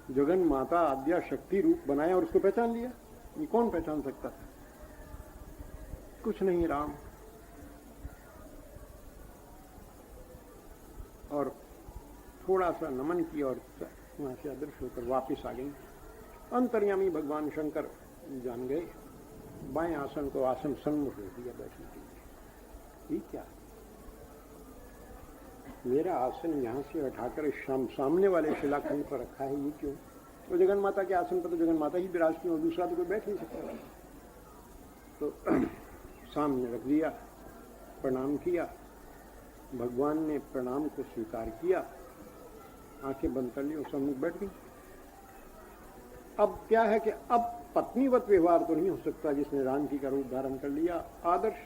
जगन माता आद्या शक्ति रूप बनाया और उसको पहचान लिया। ये कौन पहचान सकता था? कुछ नहीं, राम। और थोड़ा सा नमन किया और वहां से अदृश्य होकर वापिस आ गई। अंतर्यामी भगवान शंकर जान गए, बाएं आसन को आसन सन्मुख रख दिया बैठने के लिए। ये क्या, मेरा आसन यहां से हटाकर सामने वाले शिलाखंड पर रखा है, ये क्यों? तो जगन माता के आसन पर तो जगन माता ही विराजती और दूसरा तो कोई बैठ नहीं सकता। तो सामने रख दिया, प्रणाम किया। भगवान ने प्रणाम को स्वीकार किया, आंखें बंद कर ली और सम्मुख बैठ गई। अब क्या है कि अब पत्नीवत व्यवहार तो नहीं हो सकता जिसने राम की का रूप धारण कर लिया। आदर्श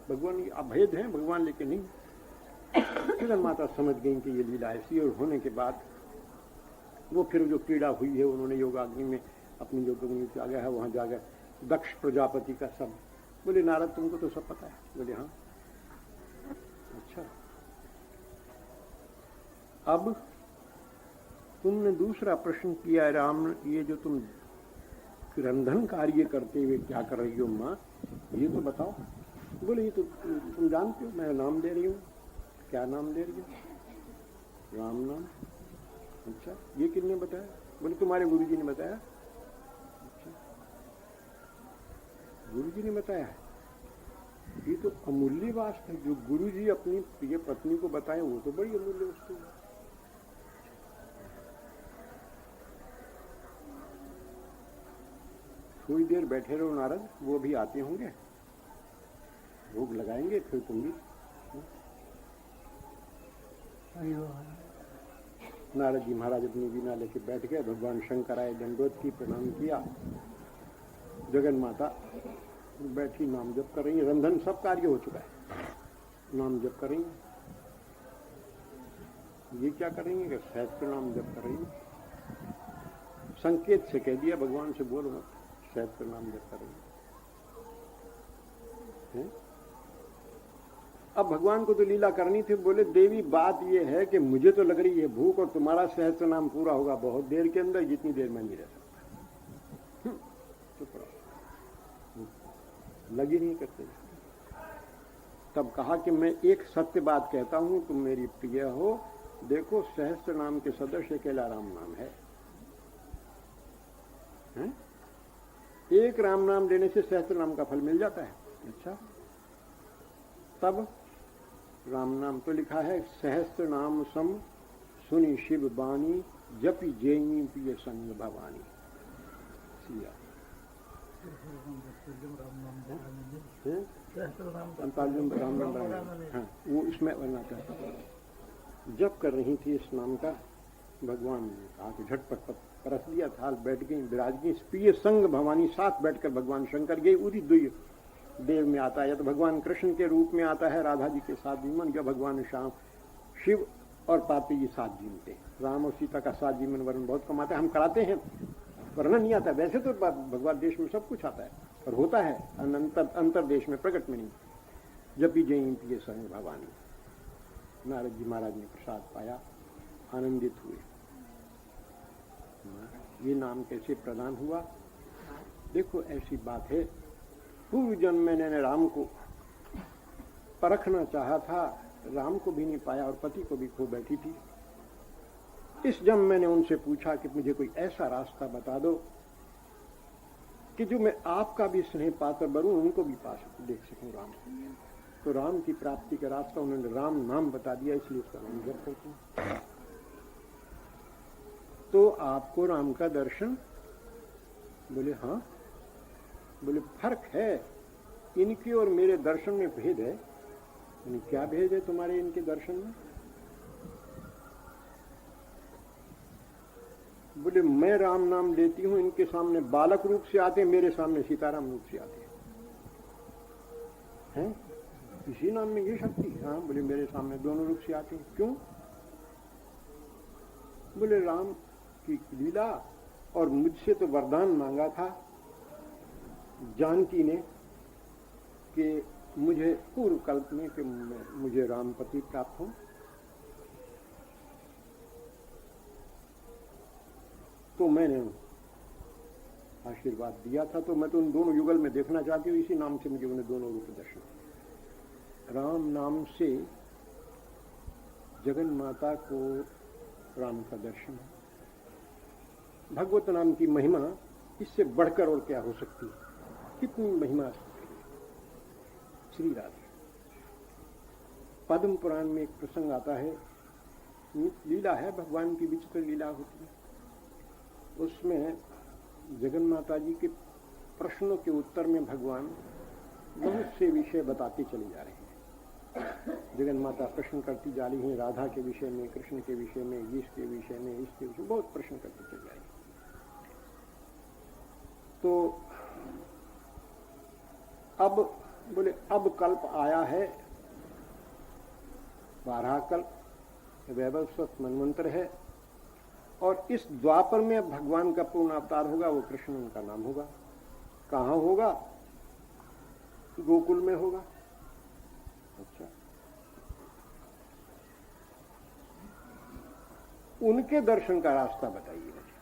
भगवान की अभेद है भगवान, लेकिन नहीं। जगन माता समझ गई कि ये लीला ऐसी, और होने के बाद वो फिर जो पीड़ा हुई है, उन्होंने योगाग्नि में अपनी जो अग्नि आ गया है वहां जाकर दक्ष प्रजापति का सब बोले, नारद तुमको तो सब पता है? बोले हाँ। अच्छा, अब तुमने दूसरा प्रश्न किया, राम ये जो तुम रंधन कार्य करते हुए क्या कर रही हो माँ, ये तो बताओ। बोले ये तो तुम जानते हो, मैं नाम दे रही हूँ। क्या नाम दे रही हो? राम नाम। अच्छा, ये किसने बताया? बोले तुम्हारे गुरुजी ने बताया। अच्छा, गुरुजी ने बताया है? ये तो अमूल्य बात है, जो गुरुजी अपनी प्रिय पत्नी को बताए वो तो बड़ी अमूल्य वस्तु है। थोड़ी देर बैठे रहो नारद, वो भी आते होंगे, भोग लगाएंगे, फिर तुम भी। नारद जी महाराज अपनी वीणा लेके बैठ गए। भगवान शंकर आए, दंडोत की, प्रणाम किया। जगन माता बैठी नाम जप कर रही है। रंधन सब कार्य हो चुका है, नाम जप कर रही है। ये क्या कर रही है कि सहस्त्र नाम जप कर रही है। संकेत से कह दिया भगवान से, बोलो मत, सहस्त्र नाम जप कर रही है। अब भगवान को तो लीला करनी थी। बोले देवी बात ये है कि मुझे तो लग रही है भूख, और तुम्हारा सहस्त्र नाम पूरा होगा बहुत देर के अंदर, जितनी देर में नहीं रह सकता। चुप रहो, लगी नहीं करते। तब कहा कि मैं एक सत्य बात कहता हूं, तुम मेरी प्रिय हो, देखो सहस्त्र नाम के सदस्य अकेला राम नाम है। एक राम नाम लेने से सहस्त्र नाम का फल मिल जाता है। अच्छा, तब राम नाम तो लिखा है, सहस्त्र नाम सम सुनी शिव बानी, जपि जेई प्रिय संग भवानी। सिया राम नाम, हाँ वो इसमें वर्णना करता है। जप कर रही थी इस नाम का, भगवान ने कहा कि झटपट परस दिया, थाल बैठ गई, विराज गई। प्रिय संग भवानी, साथ बैठकर भगवान शंकर गए। उदी दुई देव में आता है, या तो भगवान कृष्ण के रूप में आता है राधा जी के साथ जीवन, या भगवान श्याम शिव और पार्वती जी साथ जीवते। राम और सीता का साथ जीवन वर्णन बहुत कम आता है, हम कराते हैं, वर्णन नहीं आता। वैसे तो भगवान देश में सब कुछ आता है, पर होता है अंतर देश में, प्रकट में नहीं। जब भी जयंती ये संग भवानी, नारद जी महाराज ने प्रसाद पाया, आनंदित हुए। ये नाम कैसे प्रदान हुआ? देखो ऐसी बात है, पूर्व जन्म में मैंने राम को परखना चाहा था, राम को भी नहीं पाया और पति को भी खो बैठी थी। इस जन्म मैंने उनसे पूछा कि मुझे कोई ऐसा रास्ता बता दो कि जो मैं आपका भी स्नेह पात्र बनूं, उनको भी पा सकूं, देख सकूं राम। तो राम की प्राप्ति का रास्ता उन्होंने राम नाम बता दिया, इसलिए उसका नाम जप करते हैं। तो आपको राम का दर्शन? बोले हाँ। बोले फर्क है, इनके और मेरे दर्शन में भेद है। क्या भेद है तुम्हारे इनके दर्शन में? बोले मैं राम नाम लेती हूं, इनके सामने बालक रूप से आते हैं, मेरे सामने सीताराम रूप से आते हैं। इसी नाम में ये शक्ति? हाँ। बोले मेरे सामने दोनों रूप से आते हैं। क्यों? बोले राम की लीला, और मुझसे तो वरदान मांगा था जानकी ने कि मुझे पूर्व कल्प में कि मुझे राम पति प्राप्त हो। तो तो मैंने आशीर्वाद दिया था, तो मैं तो उन दोनों युगल में देखना चाहती हूँ, इसी नाम से मुझे उन्हें दोनों रूप दर्शन। राम नाम से जगन माता को राम का दर्शन है। भगवत नाम की महिमा इससे बढ़कर और क्या हो सकती है? कितनी महिमा श्री राधे। पद्म पुराण में एक प्रसंग आता है, लीला है, भगवान की विचित्र लीला होती है। उसमें जगन माता जी के प्रश्नों के उत्तर में भगवान बहुत से विषय बताते चले जा रहे हैं। जगन माता प्रश्न करती जा रही हैं, राधा के विषय में, कृष्ण के विषय में, इसके विषय में, इसके विषय में बहुत प्रश्न करती चली जा रही है। तो अब बोले अब कल्प आया है, 12 कल्प, वैवस्वत मनवंतर है, और इस द्वापर में भगवान का पूर्ण अवतार होगा, वो कृष्ण उनका नाम होगा। कहाँ होगा? गोकुल में होगा। अच्छा, उनके दर्शन का रास्ता बताइए मुझे।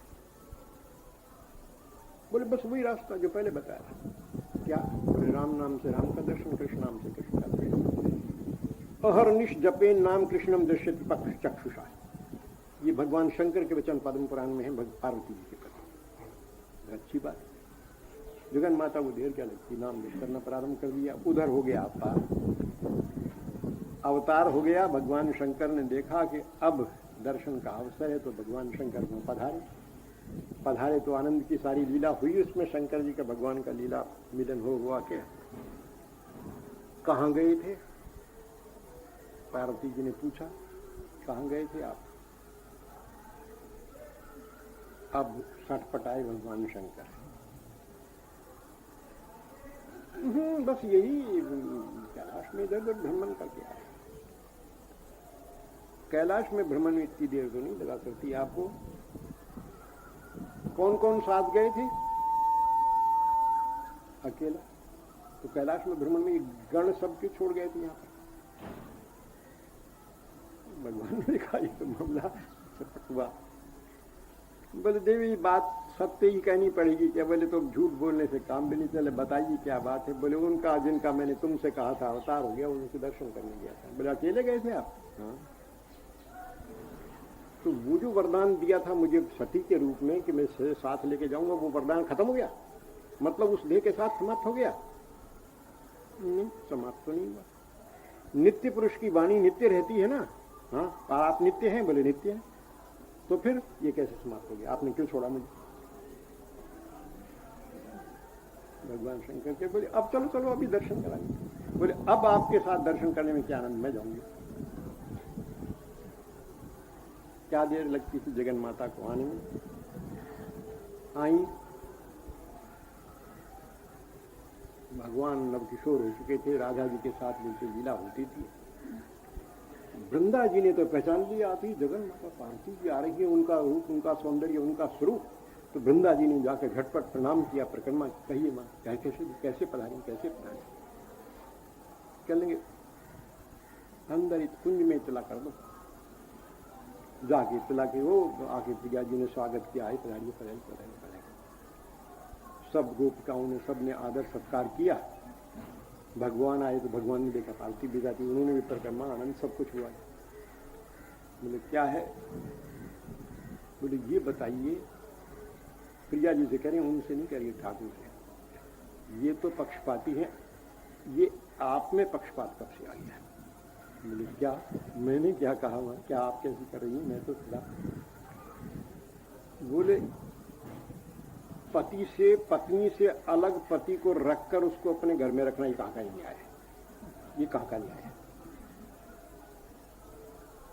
बोले बस वही रास्ता जो पहले बताया। क्या? बोले राम नाम से राम का दर्शन, कृष्ण नाम से कृष्ण का दर्शन। अहर्निश जपे नाम कृष्णम दृश्यति पक्ष चक्षुषा। ये भगवान शंकर के वचन पद्म पुराण में है, पार्वती जी के प्रति। अच्छी बात। जगन माता को देर क्या लगती, नाम करना प्रारंभ कर दिया। उधर हो गया अवतार हो गया। भगवान शंकर ने देखा कि अब दर्शन का अवसर है, तो भगवान शंकर को पधारे तो आनंद की सारी लीला हुई। उसमें शंकर जी का भगवान का लीला मिलन हुआ। क्या कहाँ गए थे? पार्वती जी ने पूछा, कहाँ गए थे आप? अब सटपटाए भगवान शंकर। बस यही कैलाश में इधर उधर भ्रमण करके आए। कैलाश में भ्रमण में इतनी देर तो नहीं लगा करती आपको। कौन कौन साथ गए थे? अकेला। तो कैलाश में भ्रमण में गण सबके छोड़ गए थे यहाँ पर। भगवान ने देखा ये तो मामला सपट हुआ। बोले देवी बात सत्य ही कहनी पड़ेगी क्या? बोले तो झूठ बोलने से काम भी नहीं चले, बताइए क्या बात है? बोले उनका जिनका मैंने तुमसे कहा था अवतार हो गया, उनके दर्शन करने गया था। बोले अकेले गए थे आप? हाँ। तो वो जो वरदान दिया था मुझे सती के रूप में कि मैं साथ लेके जाऊंगा, वो वरदान खत्म हो गया? मतलब उस देह के साथ समाप्त हो गया? नहीं, समाप्त तो नहीं हुआ। नित्य पुरुष की वाणी नित्य रहती है ना। हाँ, आप नित्य हैं? बोले नित्य हैं। तो फिर ये कैसे समाप्त हो गया? आपने क्यों छोड़ा मुझे? भगवान शंकर के बोले अब चलो चलो अभी दर्शन कराएंगे। बोले अब आपके साथ दर्शन करने में क्या आनंद, मैं जाऊंगी। क्या देर लगती थी जगन माता को आने में। आई, भगवान नवकिशोर हो चुके थे, राधा जी के साथ उनकी लीला होती थी। वृंदा जी ने तो पहचान लिया आती जगन माता पार्वती जी आ रही है, उनका रूप, उनका सौंदर्य, उनका स्वरूप। तो वृंदा जी ने जाकर झटपट प्रणाम किया, परिक्रमा, कहिए माँ कैसे पधारी, कैसे पधारी? कह लेंगे अंदर इस कुंज में इतला कर दो। जाके इतला के वो आके प्रिया जी ने स्वागत किया, आए पधारिए पधारिए पधारिए पधारिए। सब गोपिकाओं ने, सबने आदर सत्कार किया। भगवान आए तो भगवान ने देखा पार्वती भी जाती, उन्होंने भी परिक्रमा, आनंद सब कुछ हुआ। बोले क्या है? बोले ये बताइए। प्रिया जी से कह रहे हैं, उनसे नहीं कह रही, ठाकुर से। ये तो पक्षपाती है, ये आप में पक्षपात कब से आ गया? बोले क्या? मैंने क्या कहा हुआ? क्या आप कैसी कर रही हैं? मैं तो खुदा। बोले पति से, पत्नी से अलग पति को रखकर उसको अपने घर में रखना, ये कहाँ का न्याय है? ये कहाँ का न्याय है?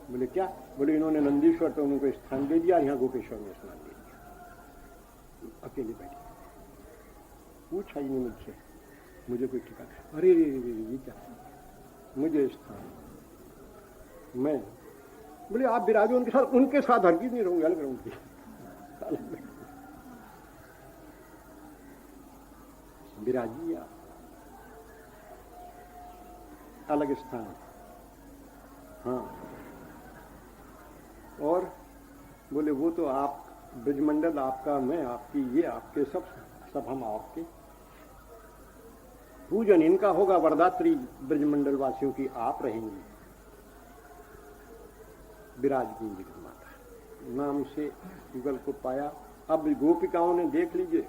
बोले क्या? बोले इन्होंने नंदीश्वर तो उनको स्थान दे दिया, यहाँ गोपेश्वर में स्नान दे दिया। अकेले बैठे, पूछा ही नहीं मुझसे, मुझे कोई ठिकाना। अरे ये क्या, मुझे स्थान, मैं। बोले आप विराजो उनके साथ हरगिज नहीं रहूंगी, अलग रहूंगी। विराजी या अलग स्थान। हाँ, और बोले वो तो आप ब्रजमंडल आपका, मैं आपकी, ये आपके, सब हम आपके। पूजन इनका होगा, वरदात्री ब्रजमंडल वासियों की आप रहेंगी। विराज की जगत माता नाम से युगल को पाया। अब गोपिकाओं ने देख लीजिए,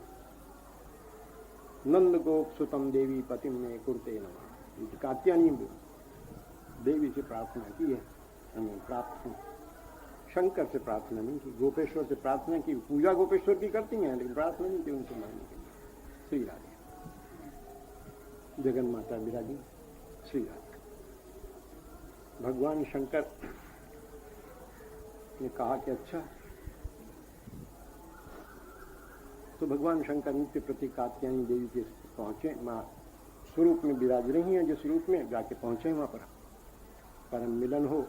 नंद गोप सुतम देवी पतिम में कुरते नमः, कात्यायनी देवी से प्रार्थना की है, हमें प्राप्त हो। शंकर से प्रार्थना नहीं की, गोपेश्वर से प्रार्थना की। पूजा गोपेश्वर की करती हैं लेकिन प्रार्थना नहीं की उनसे मांगने के लिए। श्री राधे जगन माता विराजी। श्री राधे भगवान शंकर ने कहा कि अच्छा, तो भगवान शंकर नित्य प्रति कात्यायनी देवी के पहुंचे। मां स्वरूप में विराज रही हैं, जिस रूप में जाके पहुंचे वहां पर परम मिलन हो।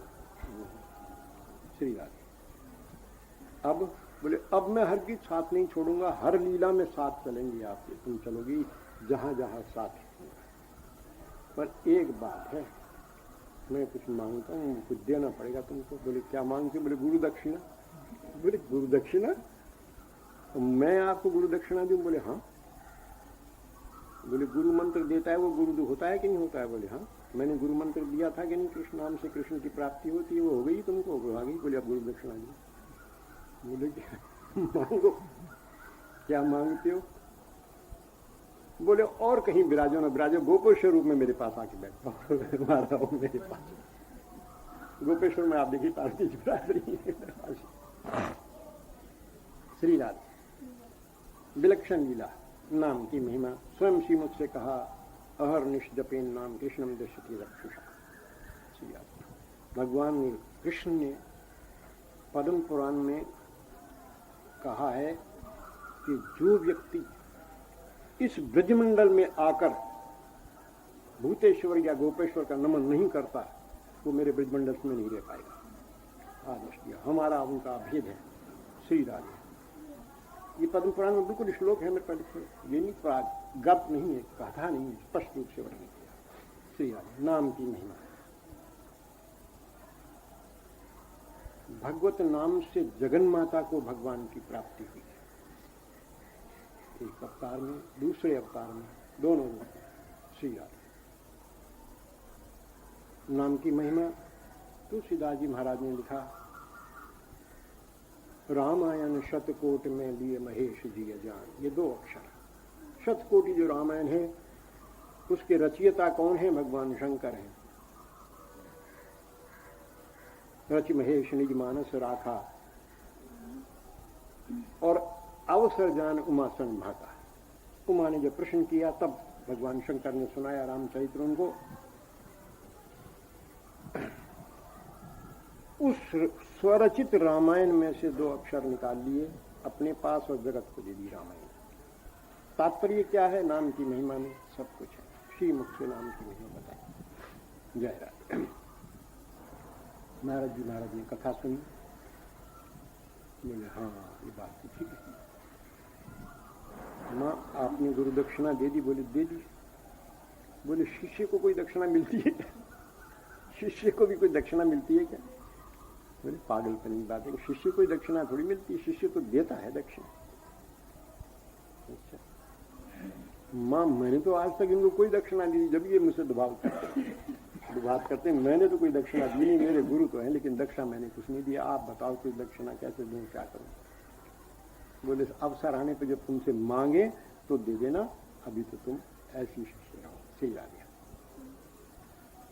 श्री राधे अब बोले, अब मैं हर की साथ नहीं छोड़ूंगा, हर लीला में साथ चलेंगी आपके, तुम चलोगी जहां जहां साथ। पर एक बात है, मैं कुछ मांगता हूँ, कुछ देना पड़ेगा तुमको। बोले क्या मांगते? बोले गुरु दक्षिणा। बोले गुरु दक्षिणा? तो मैं आपको गुरु दक्षिणा दूं? बोले हाँ। बोले गुरु मंत्र देता है वो गुरु होता है कि नहीं होता है? बोले हाँ। मैंने गुरु मंत्र दिया था कि नहीं, कृष्ण नाम से कृष्ण की प्राप्ति होती है, वो हो गई तुमको? आ गई। बोले अब गुरु दक्षिणा दो। बोले क्या मांगो, क्या मांगते हो? बोले और कहीं विराजो न विराजो, गोपेश्वर रूप में मेरे पास आके बैठो मेरे पास। गोपेश्वर में आप देखिए पार्वती जी विराज रही है। श्री राधे विलक्षण लीला, नाम की महिमा। स्वयं श्री मुझसे कहा, अहर निष्जपेन नाम कृष्णम दृश्यति रक्षुषा। श्री राधे भगवान ने, कृष्ण ने पद्म पुराण में कहा है कि जो व्यक्ति इस ब्रजमंडल में आकर भूतेश्वर या गोपेश्वर का नमन नहीं करता, वो मेरे ब्रजमंडल में नहीं रह पाएगा। आदेश दिया, हमारा उनका भेद है। श्री राधे ये पद्म पुराण में बिल्कुल श्लोक है मेरे पास, ये नहीं गप नहीं है, कथा नहीं है, स्पष्ट रूप से वर्णन किया। श्री राधे नाम की महिमा। भगवत नाम से जगन माता को भगवान की प्राप्ति हुई, एक अवतार में, दूसरे अवतार में, दोनों रूप में। श्री राधे नाम की महिमा। तुलसीदास जी महाराज ने लिखा, रामायण शतकोट में लिए महेश जी जान। ये दो अक्षर, शतकोटि जो रामायण है उसके रचयिता कौन है? भगवान शंकर हैं। रचि महेश निज मानस राखा, और अवसर जान उमा संभाता। उमा ने जब प्रश्न किया तब भगवान शंकर ने सुनाया रामचरित्र उनको। उस स्वरचित रामायण में से दो अक्षर निकाल लिए अपने पास और जगत को दे दी रामायण। तात्पर्य क्या है? नाम की महिमा में सब कुछ है। श्री मुख से नाम की महिमा बताई। जय राधे। नारद जी महाराज ने कथा सुनी, बोले हाँ ये बात तो ठीक है। माँ आपने गुरु दक्षिणा दे दी? बोले दे दी। बोले शिष्य को कोई दक्षिणा मिलती है क्या? शिष्य को भी कोई दक्षिणा मिलती है क्या? बोले पागलपन की बात है, शिष्य को कोई दक्षिणा थोड़ी मिलती है, शिष्य तो देता है दक्षिणा। अच्छा माँ मैंने तो आज तक इनको कोई दक्षिणा नहीं दी, जब ये मुझसे दुभाव करते हैं, मैंने तो कोई दक्षिणा दी नहीं, मेरे गुरु तो हैं लेकिन दक्षिणा मैंने कुछ नहीं दिया। आप बताओ कोई दक्षिणा कैसे दूं, क्या करूं? बोले अवसर आने पर जब तुमसे मांगे तो दे देना, अभी तो तुम ऐसी शिष्य रहो। सही आ गया।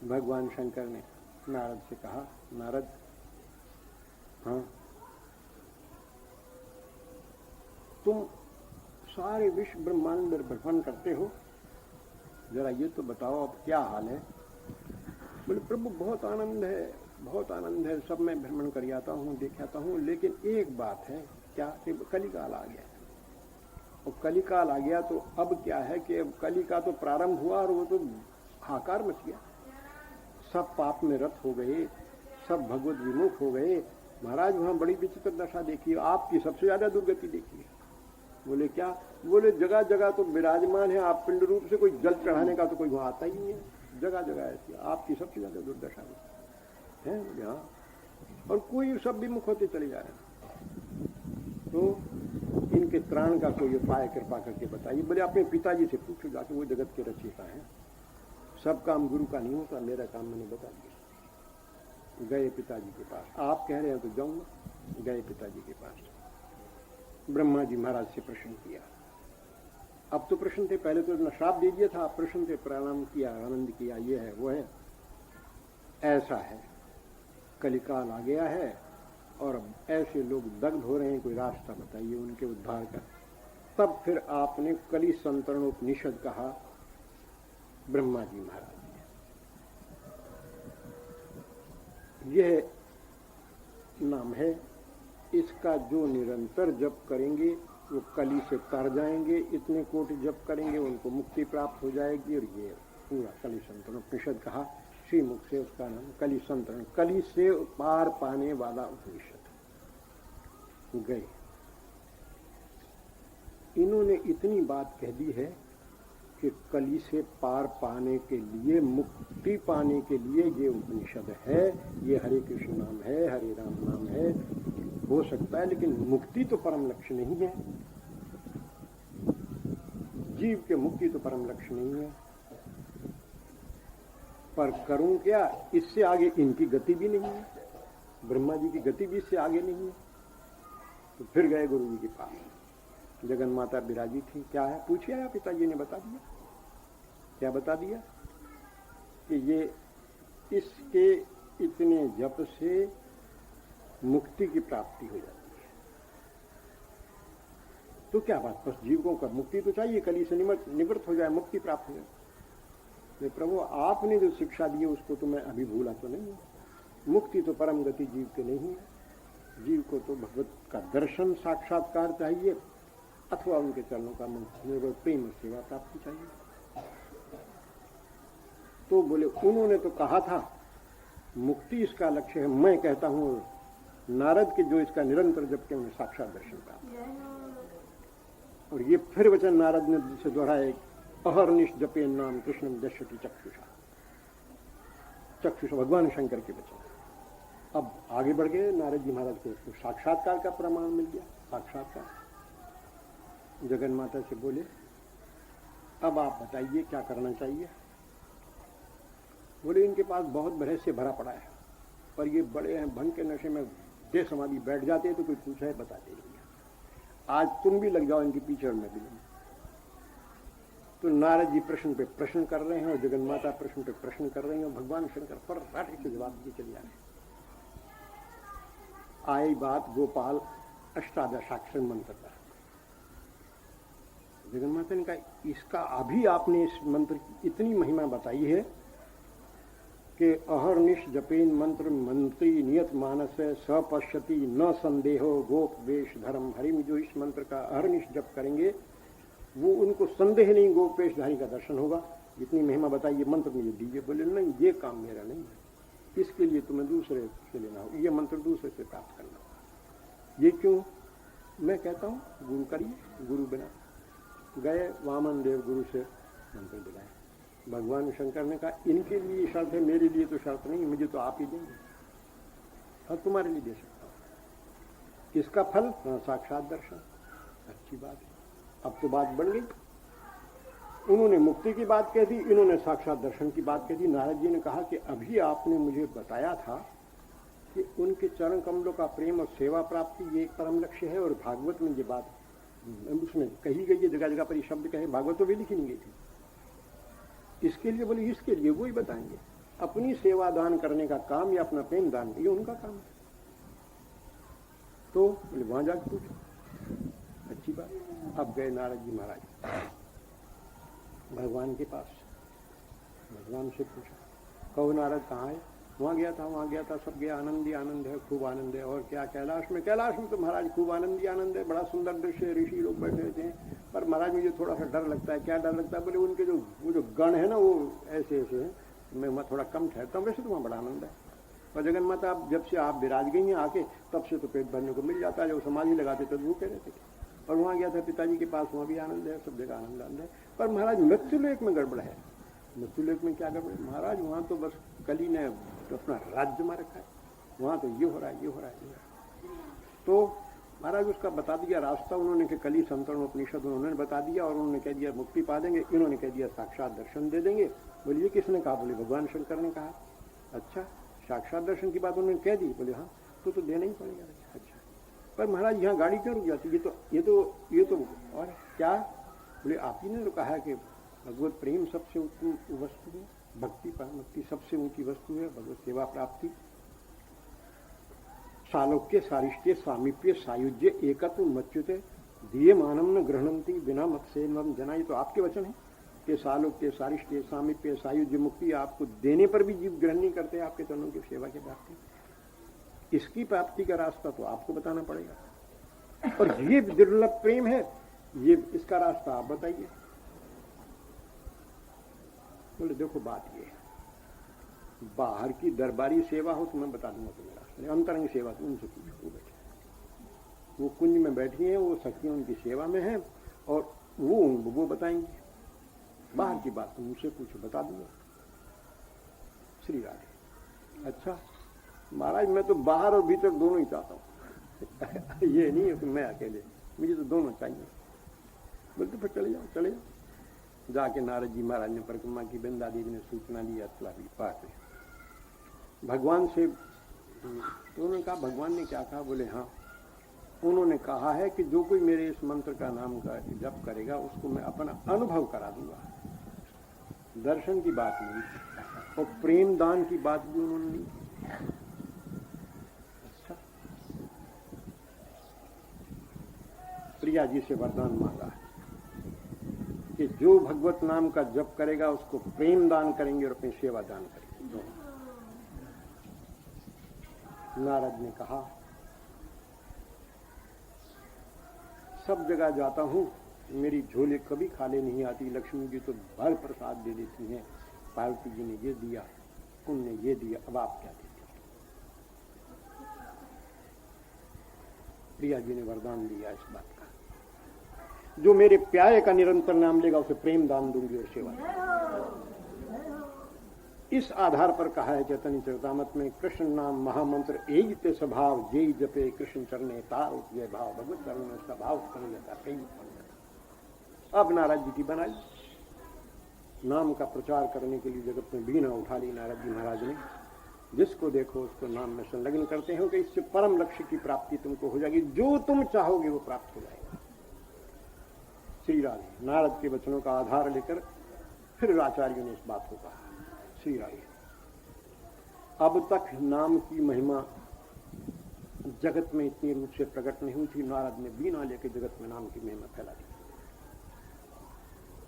भगवान शंकर ने नारद से कहा, नारद हाँ तुम सारे विश्व ब्रह्मांड में भ्रमण करते हो, जरा ये तो बताओ अब क्या हाल है? बोले प्रभु बहुत आनंद है, बहुत आनंद है, सब मैं भ्रमण कर आता हूँ, देख आता हूँ, लेकिन एक बात है, क्या कि कलिकाल आ गया। और कलिकाल आ गया तो अब क्या है कि अब कली का तो प्रारंभ हुआ और वो तो हाकार मच गया, सब पाप में रत हो गए, सब भगवत विमुख हो गए। महाराज वहां बड़ी विचित्र दशा देखी, आपकी सबसे ज्यादा दुर्गति देखी है। बोले क्या? बोले जगह जगह तो विराजमान है, आप पिंड रूप से कोई जल चढ़ाने का तो कोई वहां आता ही नहीं है, जगह जगह ऐसी, आपकी सबसे ज्यादा दुर्दशा है। बोले हाँ, और कोई सब विमुख होते चले जा रहे हैं। तो इनके त्राण का कोई उपाय कृपा करके बताइए। बोले अपने पिताजी से पूछो जाके, वो जगत के रचयिता हैं। सब काम गुरु का नहीं होता, मेरा काम मैंने बता दिया। गए पिताजी के पास, आप कह रहे हैं तो जाऊंगा। गए पिताजी के पास, ब्रह्मा जी महाराज से प्रश्न किया। अब तो प्रश्न थे, पहले तो न श्राप दे दिया था, अब प्रश्न थे, प्रणाम किया, आनंद किया, ये है वो है, ऐसा है, कलिकाल आ गया है और अब ऐसे लोग दग्ध हो रहे हैं, कोई रास्ता बताइए उनके उद्धार का। तब फिर आपने कलि संतरणोपनिषद कहा ब्रह्मा जी महाराज ने। यह नाम है, इसका जो निरंतर जप करेंगे वो कली से तर जाएंगे, इतने कोटि जप करेंगे उनको मुक्ति प्राप्त हो जाएगी। और ये पूरा कलि संतरणोपनिषद कहा, श्रीमुख से उसका नाम कलि संतरण, कली से पार पाने वाला उपनिषद। गए, इन्होंने इतनी बात कह दी है कि कली से पार पाने के लिए, मुक्ति पाने के लिए ये उपनिषद है, ये हरे कृष्ण नाम है, हरे राम नाम है, हो सकता है, लेकिन मुक्ति तो परम लक्ष्य नहीं है। जीव के मुक्ति तो परम लक्ष्य नहीं है। पर करूं क्या, इससे आगे इनकी गति भी नहीं है, ब्रह्मा जी की गति भी इससे आगे नहीं है। तो फिर गए गुरु जी के पास, जगन माता विराजी थी। क्या है पूछिए, आप पिताजी ने बता दिया। क्या बता दिया कि ये इसके इतने जप से मुक्ति की प्राप्ति हो जाती है। तो क्या बात, बस जीवों का मुक्ति तो चाहिए, कली से निवृत्त हो जाए, मुक्ति प्राप्त हो जाए। प्रभु आपने जो शिक्षा दी है उसको तो मैं अभी भूला तो नहीं। मुक्ति तो परम गति जीव के नहीं है। जीव को तो भगवत का दर्शन साक्षात्कार चाहिए अथवा उनके चरणों का निर्भर प्रेम सेवा प्राप्ति चाहिए। तो बोले उन्होंने तो कहा था मुक्ति इसका लक्ष्य है, मैं कहता हूं नारद के जो इसका निरंतर जप के उन्हें साक्षात दर्शन प्राप्त। और ये फिर वचन नारद ने से दोहराए, अहर्निश जपे नाम कृष्णम दशति चक्षुषा। चक्षुषा भगवान शंकर के वचन। अब आगे बढ़ गए नारद जी महाराज को, तो साक्षात्कार का प्रमाण मिल गया। साक्षात्कार जगन माता से बोले अब आप बताइए क्या करना चाहिए। बोले इनके पास बहुत रहस्य भरा पड़ा है, पर ये बड़े हैं, भंग के नशे में देह समाधि बैठ जाते हैं तो कोई पूछा है बताते नहीं। आज तुम भी लग जाओ इनके पीछे और मैं भी लग। तो नारद जी प्रश्न पे प्रश्न कर रहे हैं और जगन माता प्रश्न पे प्रश्न कर रहे हैं और भगवान शंकर पर राठे से जवाब दिए चले जा रहे हैं। आई बात गोपाल अष्टादशाक्षर मंत्र का। जगन माता ने कहा इसका अभी आपने इस मंत्र की इतनी महिमा बताई है कि अहर्निश जपेन मंत्र मंत्री नियत मानस सपश्यति न संदेहो गोप वेश धर्म हरिम। जो इस मंत्र का अहर्निश जप करेंगे वो उनको संदेह नहीं गोप वेशधारी का दर्शन होगा। जितनी महिमा बताई ये मंत्र मुझे दीजिए। बोले नहीं ये काम मेरा नहीं है, इसके लिए तुम्हें दूसरे से लेना होगा, ये मंत्र दूसरे से प्राप्त करना होगा। ये क्यों? मैं कहता हूँ गुरु करिए, गुरु बिना। गए वामन देव गुरु से मंत्र दिलाए। भगवान शंकर ने कहा इनके लिए शर्त है, मेरे लिए तो शर्त नहीं, मुझे तो आप ही देंगे और तुम्हारे लिए दे सकता हूँ। इसका फल साक्षात दर्शन। अच्छी बात है, अब तो बात बढ़ गई। उन्होंने मुक्ति की बात कह दी, इन्होंने साक्षात दर्शन की बात कह दी। नारद जी ने कहा कि अभी आपने मुझे बताया था कि उनके चरण कमलों का प्रेम और सेवा प्राप्ति ये एक परम लक्ष्य है, और भागवत में ये बात उसमें कही गई है, जगह जगह पर ये शब्द कहे, भागवत तो भी लिखी नहीं गई थी। इसके लिए बोले इसके लिए वो ही बताएंगे। अपनी सेवा दान करने का काम या अपना प्रेम दान ये उनका काम है। तो बोले वहां जाकर पूछो। अच्छी बात। अब गए नारद जी महाराज भगवान के पास, भगवान से पूछा कहो नारद कहाँ है? वहाँ गया था, सब गया, आनंद ही आनंद है, खूब आनंद है। और क्या कैलाश में तो महाराज खूब आनंद ही आनंद है, बड़ा सुंदर दृश्य, ऋषि लोग बैठे रहते हैं। पर महाराज मुझे थोड़ा सा डर लगता है। क्या डर लगता है? बोले उनके वो जो गण है ना वो ऐसे ऐसे हैं, मैं वहाँ थोड़ा कम ठहरता हूँ, वैसे तो वहाँ बड़ा आनंद है। और जगन माता जब से आप विराज गई हैं आके, तब से तो पेट भरने को मिल जाता है। जब समाधि लगाते तब वो कह रहे थे। और वहाँ गया था पिताजी के पास, वहाँ भी आनंद है, सब जगह आनंद है। पर महाराज मृत्युलोक में गड़बड़ है। मृत्युलोक में क्या गड़बड़ है महाराज? वहाँ तो बस कली ने अपना राज्य में रखा है, वहाँ तो ये हो रहा है, ये हो रहा है, ये हो रहा है। तो महाराज उसका बता दिया रास्ता उन्होंने कि कली संतरण उपनिषद उन्होंने बता दिया और उन्होंने कह दिया मुक्ति पा देंगे, इन्होंने कह दिया साक्षात दर्शन दे देंगे। बोलिए किसने कहा? बोले भगवान शंकर ने कहा। अच्छा, साक्षात दर्शन की बात उन्होंने कह दी? बोले हाँ, तो देना ही पड़ेगा। अच्छा, पर महाराज यहाँ गाड़ी क्यों रुक जाती? ये तो और क्या? बोले आप ही ने तो कहा कि भगवत प्रेम सबसे उत्तम वस्तु है, भक्ति परमक्ति सबसे ऊंची वस्तु है, भगवत सेवा प्राप्ति, सालोक्य सारिष्ट्य सामीप्य सायुज्य एकत्व मच्युते दिए मानम न ग्रहणंती बिना मत से जना। ये तो आपके वचन है कि सालोक्य सारिष्ट्य सामीप्य सायुज्य मुक्ति आपको देने पर भी जीव ग्रहण नहीं करते आपके चरणों की सेवा के प्राप्ति। इसकी प्राप्ति का रास्ता तो आपको बताना पड़ेगा, और ये दुर्लभ प्रेम है, ये इसका रास्ता आप बताइए। बोले देखो बात ये है, बाहर की दरबारी सेवा हो तो मैं बता दूंगा तुम्हें रास्ता, अंतरंग सेवा तो उनसे पूछो, वो बैठे वो कुंज में बैठी हैं, वो सखियां उनकी सेवा में हैं और वो बताएंगे। बाहर की बात तुम उनसे पूछो, बता दूंगा। श्री राधे। अच्छा महाराज मैं तो बाहर और भीतर दोनों ही चाहता हूँ ये नहीं है कि मैं अकेले, मुझे तो दोनों चाहिए। बोलते फिर चले जाओ। जाके नारद जी महाराज ने परिक्रमा की, बिंदा देवी ने सूचना दी, अतला भी पाठ में भगवान से। तो उन्होंने कहा भगवान ने क्या कहा? बोले हाँ, उन्होंने कहा है कि जो कोई मेरे इस मंत्र का नाम का जप करेगा उसको मैं अपना अनुभव करा दूंगा। दर्शन की बात नहीं और प्रेम दान की बात भी उन्होंने नहीं। अच्छा, प्रिया जी से वरदान मांगा कि जो भगवत नाम का जप करेगा उसको प्रेम दान करेंगे और अपनी सेवा दान करेंगे। नारद ने कहा सब जगह जाता हूं, मेरी झोली कभी खाली नहीं आती, लक्ष्मी जी तो भर प्रसाद दे देती हैं, पार्वती जी ने ये दिया, उनने ये दिया, अब आप क्या देते? प्रिया जी ने वरदान दिया इस बात का, जो मेरे प्यारे का निरंतर नाम लेगा उसे प्रेम दान दूंगी और सेवा। इस आधार पर कहा है चैतन्य चरितामृत में, कृष्ण नाम महामंत्र एक ते स्वभाव जेई जपे कृष्ण चरणे तार जय भाव। भगवत चरण में उसका भाव उत्पन्न जाता, कई उत्पन्न जाता। अब नारद जी की बनाई, नाम का प्रचार करने के लिए जगत में बीना उठा ली नारद जी महाराज ने। जिसको देखो उसको नाम में संलग्न करते हो कि इससे परम लक्ष्य की प्राप्ति तुमको हो जाएगी, जो तुम चाहोगे वो प्राप्त हो जाएगा। श्री राधे। नारद के वचनों का आधार लेकर फिर आचार्यों ने इस बात को कहा। श्री राधे। अब तक नाम की महिमा जगत में इतनी रूप से प्रकट नहीं हुई थी, नारद ने बीना लेकर जगत में नाम की महिमा फैला दी।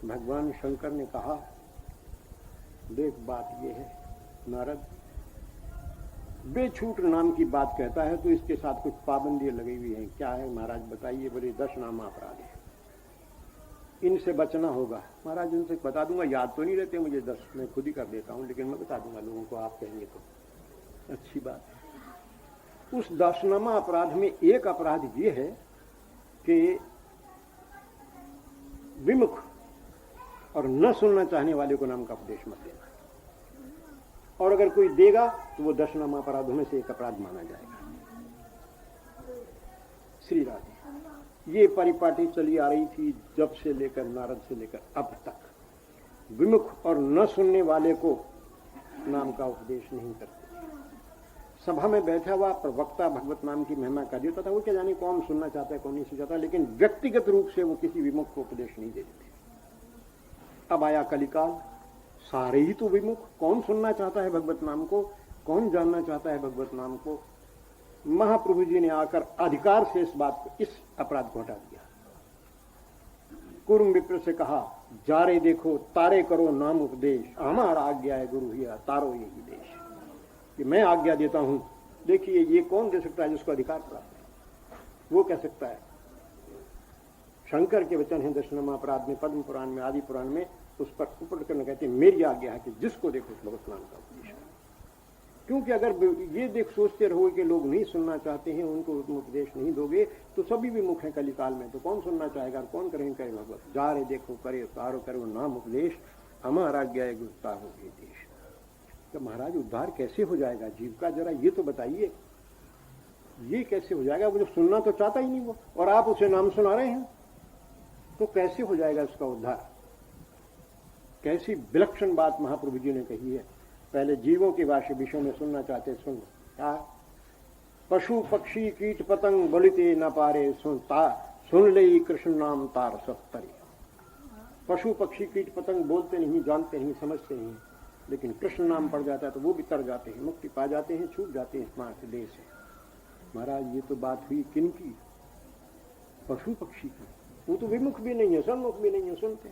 भगवान शंकर ने कहा देख बात ये है नारद, बेछूट नाम की बात कहता है तो इसके साथ कुछ पाबंदियां लगी हुई हैं। क्या है महाराज बताइए? बोले 10 नाम अपराध है, इनसे बचना होगा। महाराज उनसे बता दूंगा, याद तो नहीं रहते मुझे 10, मैं खुद ही कर देता हूं, लेकिन मैं बता दूंगा लोगों को, आप कहेंगे तो अच्छी बात है। उस 10 नामा अपराध में एक अपराध ये है कि विमुख और न सुनना चाहने वाले को नाम का उपदेश मत देना, और अगर कोई देगा तो वो 10 नामा अपराधों में से एक अपराध माना जाएगा। श्री राधे। ये परिपाटी चली आ रही थी जब से लेकर नारद से लेकर अब तक। विमुख और न सुनने वाले को नाम का उपदेश नहीं करते। सभा में बैठा हुआ प्रवक्ता भगवत नाम की महिमा कर देता था, वो क्या जाने कौन सुनना चाहता है कौन नहीं सुनना चाहता, लेकिन व्यक्तिगत रूप से वो किसी विमुख को उपदेश नहीं दे देते। अब आया कलिकाल, सारे ही तो विमुख, कौन सुनना चाहता है भगवत नाम को, कौन जानना चाहता है भगवत नाम को। महाप्रभु जी ने आकर अधिकार से इस बात को, इस अपराध को हटा दिया। कुरुम विप्र से कहा जारे देखो तारे करो नाम उपदेश, हमारा आज्ञा है गुरु हिया तारो यही देश, कि मैं आज्ञा देता हूं। देखिए ये कौन दे सकता है जिसको अधिकार प्राप्त है, वो कह सकता है। शंकर के वचन है 10 नामा अपराध में, पद्म पुराण में, आदि पुराण में, उस पर ऊपर करना कहते हैं मेरी आज्ञा है कि जिसको देखो भगवत नाम का उपदेश। क्योंकि अगर ये देख सोचते रहोगे कि लोग नहीं सुनना चाहते हैं, उनको तुम उपदेश नहीं दोगे तो सभी विमुख हैं कलिकाल में, तो कौन सुनना चाहेगा, कौन करेंगे करे भगवत। जा रे देखो करे तारो करो नाम उपदेश, हमारा आज्ञा है गुरु तारो ये देश। तो महाराज उद्धार कैसे हो जाएगा जीव का, जरा ये तो बताइए। ये कैसे हो जाएगा? वो जो सुनना तो चाहता ही नहीं वो, और आप उसे नाम सुना रहे हैं, तो कैसे हो जाएगा उसका उद्धार? कैसी विलक्षण बात महाप्रभु जी ने कही है। पहले जीवों के विषय में सुनना चाहते सुन, क्या पशु पक्षी कीट पतंग बलिते न पारे सुन ले कृष्ण नाम तार सत्तरी। पशु पक्षी कीट पतंग बोलते नहीं, जानते नहीं, समझते नहीं, लेकिन कृष्ण नाम पड़ जाता है तो वो भी तर जाते हैं, मुक्ति पा जाते हैं, छूट जाते हैं इस मां से देह से। महाराज ये तो बात हुई किनकी? पशु पक्षी की। वो तो विमुख भी नहीं है, सन्मुख भी नहीं है, सुनते।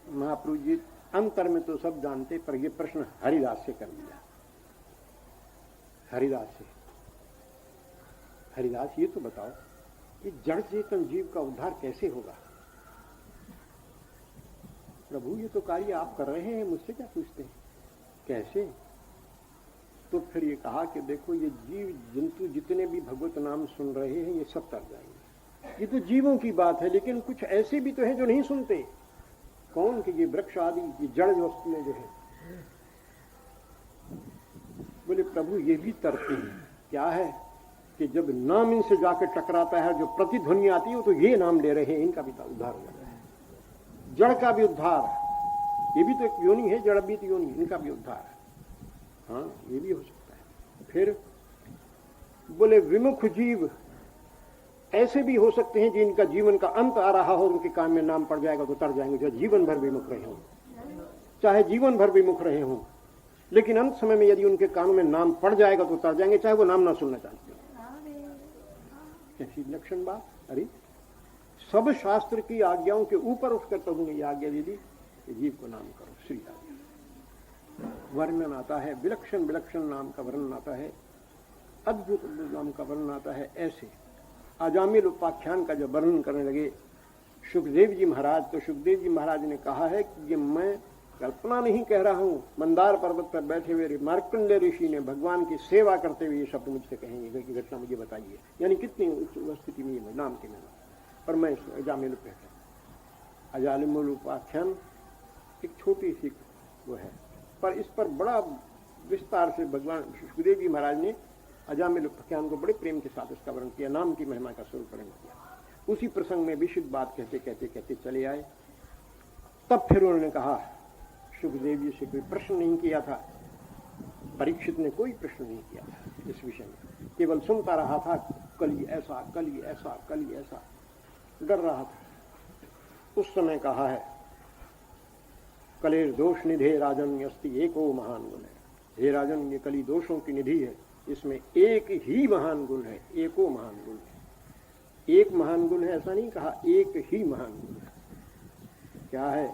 महाप्रभु जी अंतर में तो सब जानते, पर ये प्रश्न हरिदास से कर दिया। हरिदास से, हरिदास ये तो बताओ कि जड़ चेतन जीव का उद्धार कैसे होगा? प्रभु ये तो कार्य आप कर रहे हैं, मुझसे क्या पूछते हैं? कैसे? तो फिर ये कहा कि देखो ये जीव जंतु जितने भी भगवत नाम सुन रहे हैं ये सब तर जाएंगे। ये तो जीवों की बात है, लेकिन कुछ ऐसे भी तो हैं जो नहीं सुनते। कौन? कि ये वृक्ष आदि, ये जड़ वस्तुएं जो है। बोले प्रभु ये भी तरते हैं। क्या है? कि जब नाम इनसे जाकर टकराता है, जो प्रतिध्वनि आती है, वो तो ये नाम ले रहे हैं, इनका भी उद्धार हो जाता है। जड़ का भी उद्धार, ये भी तो एक योनि है, जड़ भी तो योनि, इनका भी उद्धार है। हाँ, ये भी हो सकता है। फिर बोले विमुख जीव ऐसे भी हो सकते हैं जिनका जीवन का अंत आ रहा हो, उनके कान में नाम पड़ जाएगा तो तर जाएंगे, जो जीवन भर विमुख रहे हों, चाहे जीवन भर विमुख रहे हों, लेकिन अंत समय में यदि उनके कानों में नाम पड़ जाएगा तो तर जाएंगे, चाहे वो नाम ना सुनना चाहते हो। कैसी लक्षण बात! अरे सब शास्त्र की आज्ञाओं के ऊपर उठकर प्रभु ने यह आज्ञा दे दी कि जीव को नाम करो। श्री राम वर्णन आता है, विलक्षण विलक्षण नाम का वर्णन आता है, अद्भुत नाम का वर्णन आता है। ऐसे अजामिल उपाख्यान का जब वर्णन करने लगे सुखदेव जी महाराज, तो सुखदेव जी महाराज ने कहा है कि ये मैं कल्पना नहीं कह रहा हूं। मंदार पर्वत पर बैठे हुए मार्कंडेय ऋषि ने भगवान की सेवा करते हुए ये शब्द मुझसे कहेंगे कि घटना मुझे बताइए, यानी कितनी उस स्थिति में ये नाम के नाम। पर मैं अजामिल अजामिल उपाख्यान एक छोटी सी वो है, पर इस पर बड़ा विस्तार से भगवान सुखदेव जी महाराज ने अजामिल उपाख्यान को बड़े प्रेम के साथ उसका वर्णन किया, नाम की महिमा का स्वरूप वर्णन किया। उसी प्रसंग में विशुद्ध बात कहते कहते कहते चले आए। तब फिर उन्होंने कहा, सुखदेव जी से कोई प्रश्न नहीं किया था, परीक्षित ने कोई प्रश्न नहीं किया था इस विषय में, केवल सुनता रहा था, कल ही ऐसा, कल ही ऐसा, कल ही ऐसा, डर रहा था। उस समय कहा है, कलेर दोष निधे राजन अस्ति एको महान गुण है। हे राजन, ये कली दोषों की निधि है, इसमें एक ही महान गुण है, एको महान गुण है। एक महान गुण है ऐसा नहीं कहा, एक ही महान गुण है। क्या है?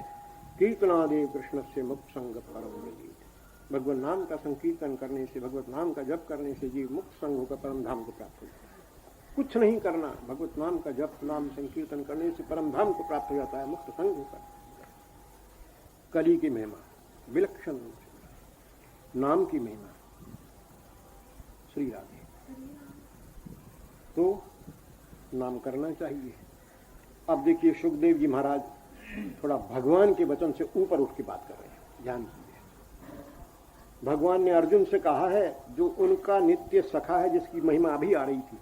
कीर्तनादेव कृष्ण से मुक्त संग परम विदित। भगवत नाम का संकीर्तन करने से, भगवत नाम का जप करने से जीव मुक्त संग होकर परम धाम को प्राप्त हो जाता है। कुछ नहीं करना, भगवत नाम का जप नाम संकीर्तन करने से परम धाम को प्राप्त हो जाता है, मुक्त संग होकर। कली की महिमा विलक्षण नाम की महिमा। श्री राधे। तो नाम करना चाहिए। अब देखिए सुखदेव जी महाराज थोड़ा भगवान के वचन से ऊपर उठ के बात कर रहे हैं, ध्यान दीजिए। भगवान ने अर्जुन से कहा है, जो उनका नित्य सखा है, जिसकी महिमा अभी आ रही थी,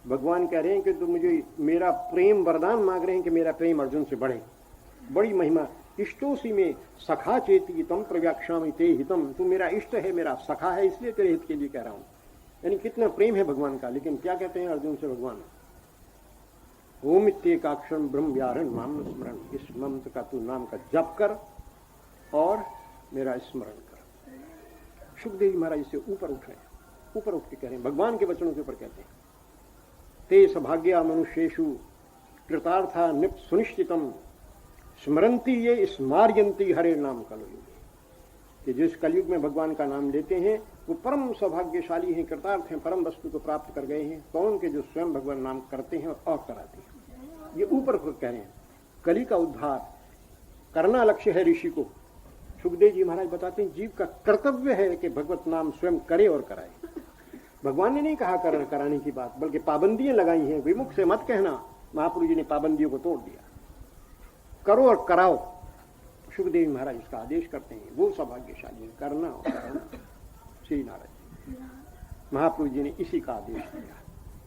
भगवान कह रहे हैं कि तुम मुझे मेरा प्रेम वरदान मांग रहे हैं कि मेरा प्रेम अर्जुन से बढ़े। बड़ी महिमा। इष्टोसी में सखा चेती तम प्रव्याख्यामि ते हितम। तू मेरा इष्ट है, मेरा सखा है, इसलिए तेरे हित के लिए कह रहा हूं। यानी कितना प्रेम है भगवान का। लेकिन क्या कहते हैं अर्जुन से भगवान? ओम इत्येकाक्षरम ब्रह्म व्याहरण माम स्मरण। इस मंत्र का तू नाम का जप कर और मेरा स्मरण कर। सुखदेव महाराज से ऊपर उठ रहे हैं, ऊपर उठ के कह रहे हैं, भगवान के वचनों के ऊपर कहते हैं, ते सभाग्या मनुष्येषु कृतार्था निप्त सुनिश्चितम स्मरंती ये स्मार्यंती हरे नाम कलयुग। कि जिस कलयुग में भगवान का नाम लेते हैं वो परम सौभाग्यशाली हैं, कृतार्थ हैं, परम वस्तु को प्राप्त कर गए हैं। कौन? के जो स्वयं भगवान नाम करते हैं और कराते हैं। ये ऊपर कह रहे हैं। कली का उद्धार करना लक्ष्य है ऋषि को। सुखदेव जी महाराज बताते हैं, जीव का कर्तव्य है कि भगवत नाम स्वयं करे और कराए। भगवान ने नहीं कहा कराने की बात, बल्कि पाबंदियां लगाई हैं। विमुख से मत कहना, महाप्रभु जी ने पाबंदियों को तोड़ दिया। करो और कराओ। सुखदेव महाराज इसका आदेश करते हैं, वो सौभाग्यशाली करना और कराना। श्री नारायण। महाप्रभु जी ने इसी का आदेश दिया,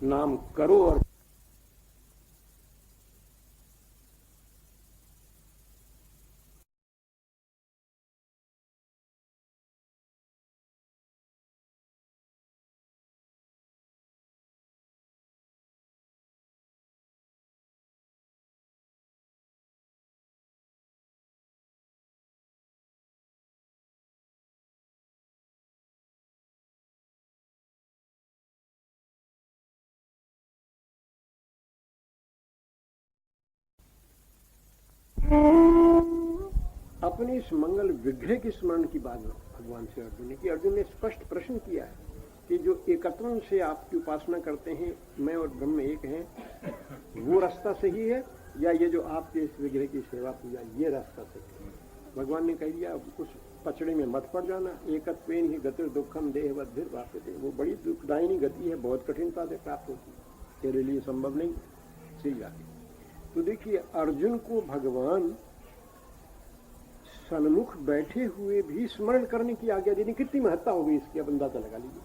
नाम करो और अपने इस मंगल विग्रह के स्मरण की बात भगवान से अर्जुन ने की। अर्जुन ने स्पष्ट प्रश्न किया है कि जो एकत्व से आपकी उपासना करते हैं, मैं और ब्रह्म एक हैं, वो रास्ता सही है या ये जो आपके इस विग्रह की सेवा पूजा ये रास्ता सही है? भगवान ने कह दिया उस पचड़े में मत पड़ जाना। एकत्वेन ही गतिर दुखम देहवद्भिर वाप्यते, वो बड़ी दुखदायिनी गति है, बहुत कठिनता से प्राप्त होती है, तेरे लिए संभव नहीं। सही बात। तो देखिए अर्जुन को भगवान सन्मुख बैठे हुए भी स्मरण करने की आज्ञा देनी, कितनी महत्ता होगी इसकी अब अंदाजा लगा लीजिए।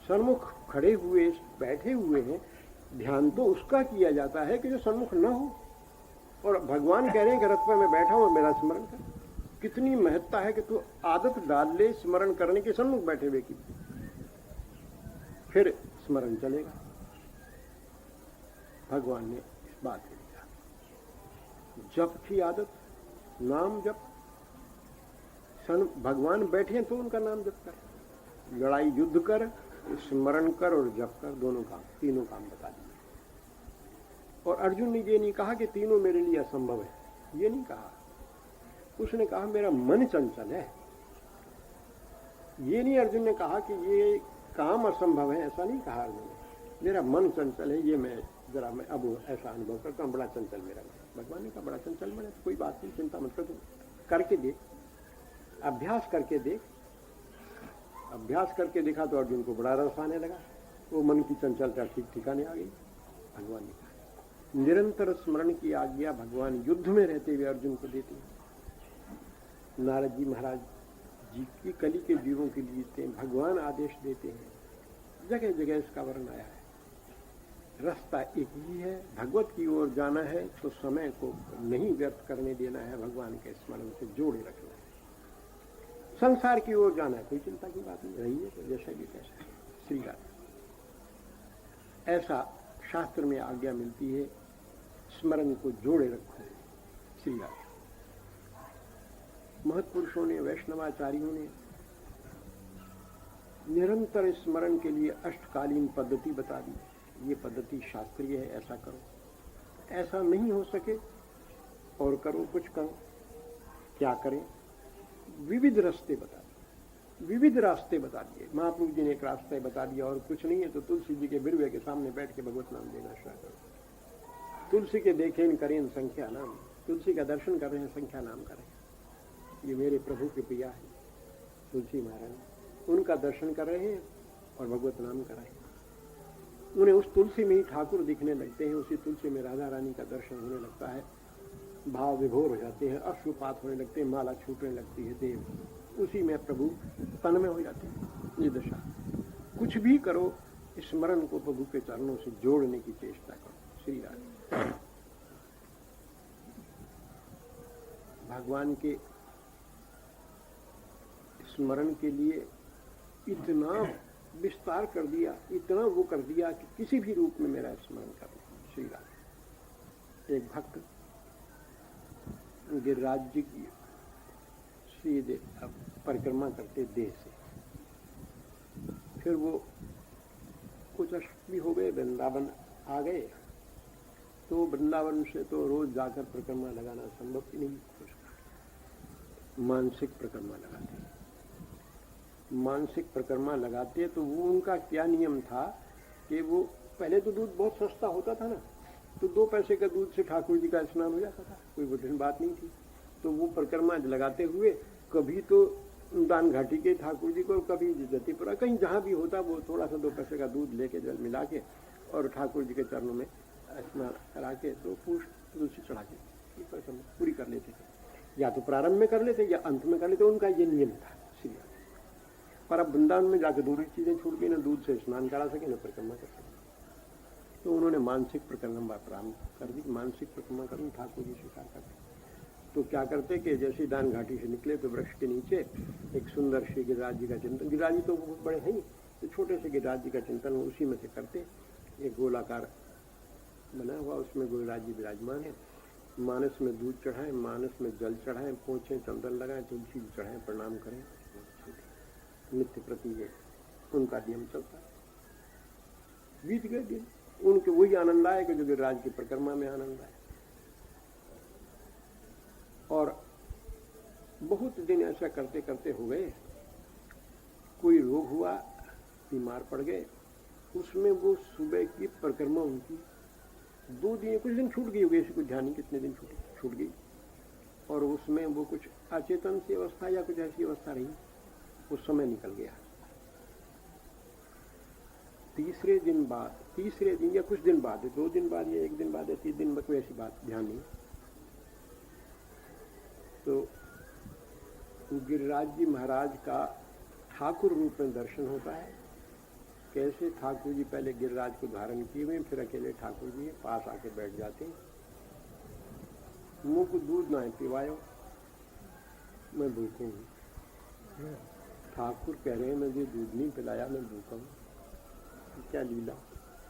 सन्मुख खड़े हुए बैठे हुए हैं, ध्यान तो उसका किया जाता है कि जो सन्मुख न हो, और भगवान कह रहे हैं कि रथ पर मैं बैठा हूं और मेरा स्मरण कर। कितनी महत्ता है कि तू आदत डाल ले स्मरण करने के, सन्मुख बैठे हुए की, फिर स्मरण चलेगा। भगवान ने इस बात को दिया, जप की आदत, नाम जप। भगवान बैठे तो उनका नाम जप कर, लड़ाई युद्ध कर, स्मरण कर और जप कर, दोनों काम, तीनों काम बता दिए। और अर्जुन ने ये नहीं कहा कि तीनों मेरे लिए असंभव है, ये नहीं कहा। उसने कहा मेरा मन चंचल है। ये नहीं अर्जुन ने कहा कि ये काम असंभव है, ऐसा नहीं कहा अर्जुन ने। मेरा मन चंचल है, ये मैं अब ऐसा अनुभव करता हूँ, बड़ा चंचल मेरा मन। भगवान ने कहा बड़ा चंचल मन है, कोई बात नहीं, चिंता मत कर, करके देख, अभ्यास करके देख। अभ्यास करके देखा तो अर्जुन को बड़ा रस आने लगा, वो मन की चंचलता ठीक ठिकाने आ गई। भगवान ने कहा निरंतर स्मरण की आज्ञा भगवान युद्ध में रहते हुए अर्जुन को देते हैं। नारद जी महाराज जी की कली के जीवों के लिए देते हैं, भगवान आदेश देते हैं, जगह जगह इसका वर्णन आया है। रास्ता एक ही है, भगवत की ओर जाना है तो समय को नहीं व्यर्थ करने देना है, भगवान के स्मरण से जोड़े रखना है। संसार की ओर जाना है, कोई चिंता की बात नहीं, रही है तो जैसा भी कैसा है। श्री राम ऐसा शास्त्र में आज्ञा मिलती है, स्मरण को जोड़े रखो। श्री राम महत्पुरुषों ने, वैष्णवाचार्यों ने निरंतर स्मरण के लिए अष्टकालीन पद्धति बता दी। ये पद्धति शास्त्रीय है, ऐसा करो, ऐसा नहीं हो सके और करो, कुछ करो, क्या करें, विविध रास्ते बता दिए, विविध रास्ते बता दिए। महाप्रभु जी ने एक रास्ता बता दिया, और कुछ नहीं है तो तुलसी जी के बिरवे के सामने बैठ के भगवत नाम देना शुरू करो। तुलसी के देखें करें संख्या नाम, तुलसी का दर्शन कर रहे हैं, संख्या नाम करें। ये मेरे प्रभु के प्रिया है तुलसी महाराज, उनका दर्शन कर रहे हैं और भगवत नाम कर रहे हैं। उन्हें उस तुलसी में ही ठाकुर दिखने लगते हैं, उसी तुलसी में राधा रानी का दर्शन होने लगता है, भाव विभोर हो जाते हैं, अश्रुपात होने लगते हैं, माला छूटने लगती है, देव उसी में प्रभु तन में हो जाते हैं। ये दशा, कुछ भी करो, स्मरण को प्रभु के चरणों से जोड़ने की चेष्टा करो। श्री राम भगवान के स्मरण के लिए इतना विस्तार कर दिया, इतना वो कर दिया कि किसी भी रूप में मेरा स्मरण करना। श्री राम एक भक्त गिरिराज जी की सीधे परिक्रमा करते देह से, फिर वो कुछ अष्टमी हो गए, वृंदावन आ गए, तो वृंदावन से तो रोज जाकर परिक्रमा लगाना संभव ही नहीं। मानसिक परिक्रमा लगाते, मानसिक परिक्रमा लगाते तो वो उनका क्या नियम था कि वो पहले तो दूध बहुत सस्ता होता था ना, तो 2 पैसे का दूध से ठाकुर जी का स्नान हो जाता था, कोई कठिन बात नहीं थी। तो वो परिक्रमा लगाते हुए कभी तो दान घाटी के ठाकुर जी को, कभी जतिपुरा, कहीं जहाँ भी होता वो थोड़ा सा 2 पैसे का दूध लेके जल मिला के और ठाकुर जी के चरणों में स्नान करा के तो तुलसी चढ़ा के परिक्रमा पूरी कर लेते थे। या तो प्रारंभ में कर लेते या अंत में कर लेते, उनका ये नियम था। श्री पर अब वृंदावन में जाकर दूसरी चीजें छूट गई, ना दूध से स्नान करा सके, ना परिक्रमा कर सके। तो उन्होंने मानसिक परिक्रमा प्रारंभ कर दी। मानसिक परिक्रमा करना ठाकुर जी स्वीकार करते। तो क्या करते कि जैसे दान घाटी से निकले तो वृक्ष के नीचे एक सुंदर श्री गिरिराज जी का चिंतन, गिरिराज जी तो बहुत बड़े हैं ही, तो छोटे से गिरिराज जी का चिंतन उसी में से करते। एक गोलाकार बना हुआ, उसमें गिरिराज जी विराजमान है। मानस में दूध चढ़ाएं, मानस में जल चढ़ाएं, पोंछें, चंदन लगाएं, तुलसी चढ़ाएं, प्रणाम करें, नित्य प्रति ये उनका नियम चलता है। बीत गए दिन, उनके वही आनंद आएगा जो गिरिराज की परिक्रमा में आनंद आए। और बहुत दिन ऐसा करते करते हो गए, कोई रोग हुआ, बीमार पड़ गए, उसमें वो सुबह की परिक्रमा उनकी 2 दिन, कुछ दिन छूट गई होगी, ऐसी कुछ ध्यान नहीं कितने दिन छूट गई, और उसमें वो कुछ अचेतन सी अवस्था या कुछ ऐसी अवस्था रही, उस समय निकल गया। तीसरे दिन या कुछ दिन बाद, 2 दिन बाद या 1 दिन बाद या 3 दिन बाद, कोई ऐसी बात ध्यान नहीं। तो गिरिराज जी महाराज का ठाकुर रूप में दर्शन होता है। कैसे ठाकुर जी पहले गिरिराज को धारण किए हुए, फिर अकेले ठाकुर जी पास आके बैठ जाते। मुंह को दूध ना पिवायो, मैं भूखा हूँ। ठाकुर कह रहे हैं मुझे दूध नहीं पिलाया, मैं भूखा हूँ। क्या लीला।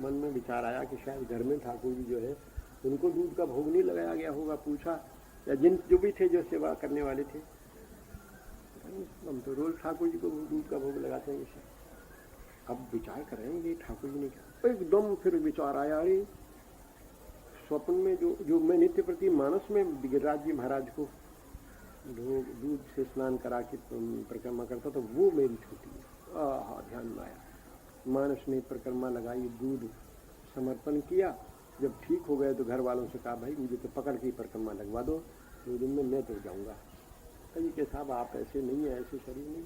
मन में विचार आया कि शायद घर में ठाकुर जी जो है उनको दूध का भोग नहीं लगाया गया होगा। पूछा, या जिन जो भी थे जो सेवा करने वाले थे, हम तो रोज ठाकुर जी को दूध का भोग लगाते हैं। इसे अब विचार कर रहे हैं ये ठाकुर जी ने क्या, एकदम फिर विचार आया, अरे स्वप्न में जो मैं नित्य प्रति मानस में गिरिराज जी महाराज को दूध से स्नान करा के परिक्रमा करता, तो वो मेरी छूटी है। ध्यान में आया, मानस में परिक्रमा लगाई, दूध समर्पण किया। जब ठीक हो गए तो घर वालों से कहा, भाई मुझे तो पकड़ के परिक्रमा लगवा दो, 2 दिन में मैं तो जाऊंगा। कहीं के साहब आप ऐसे नहीं है, ऐसे शरीर नहीं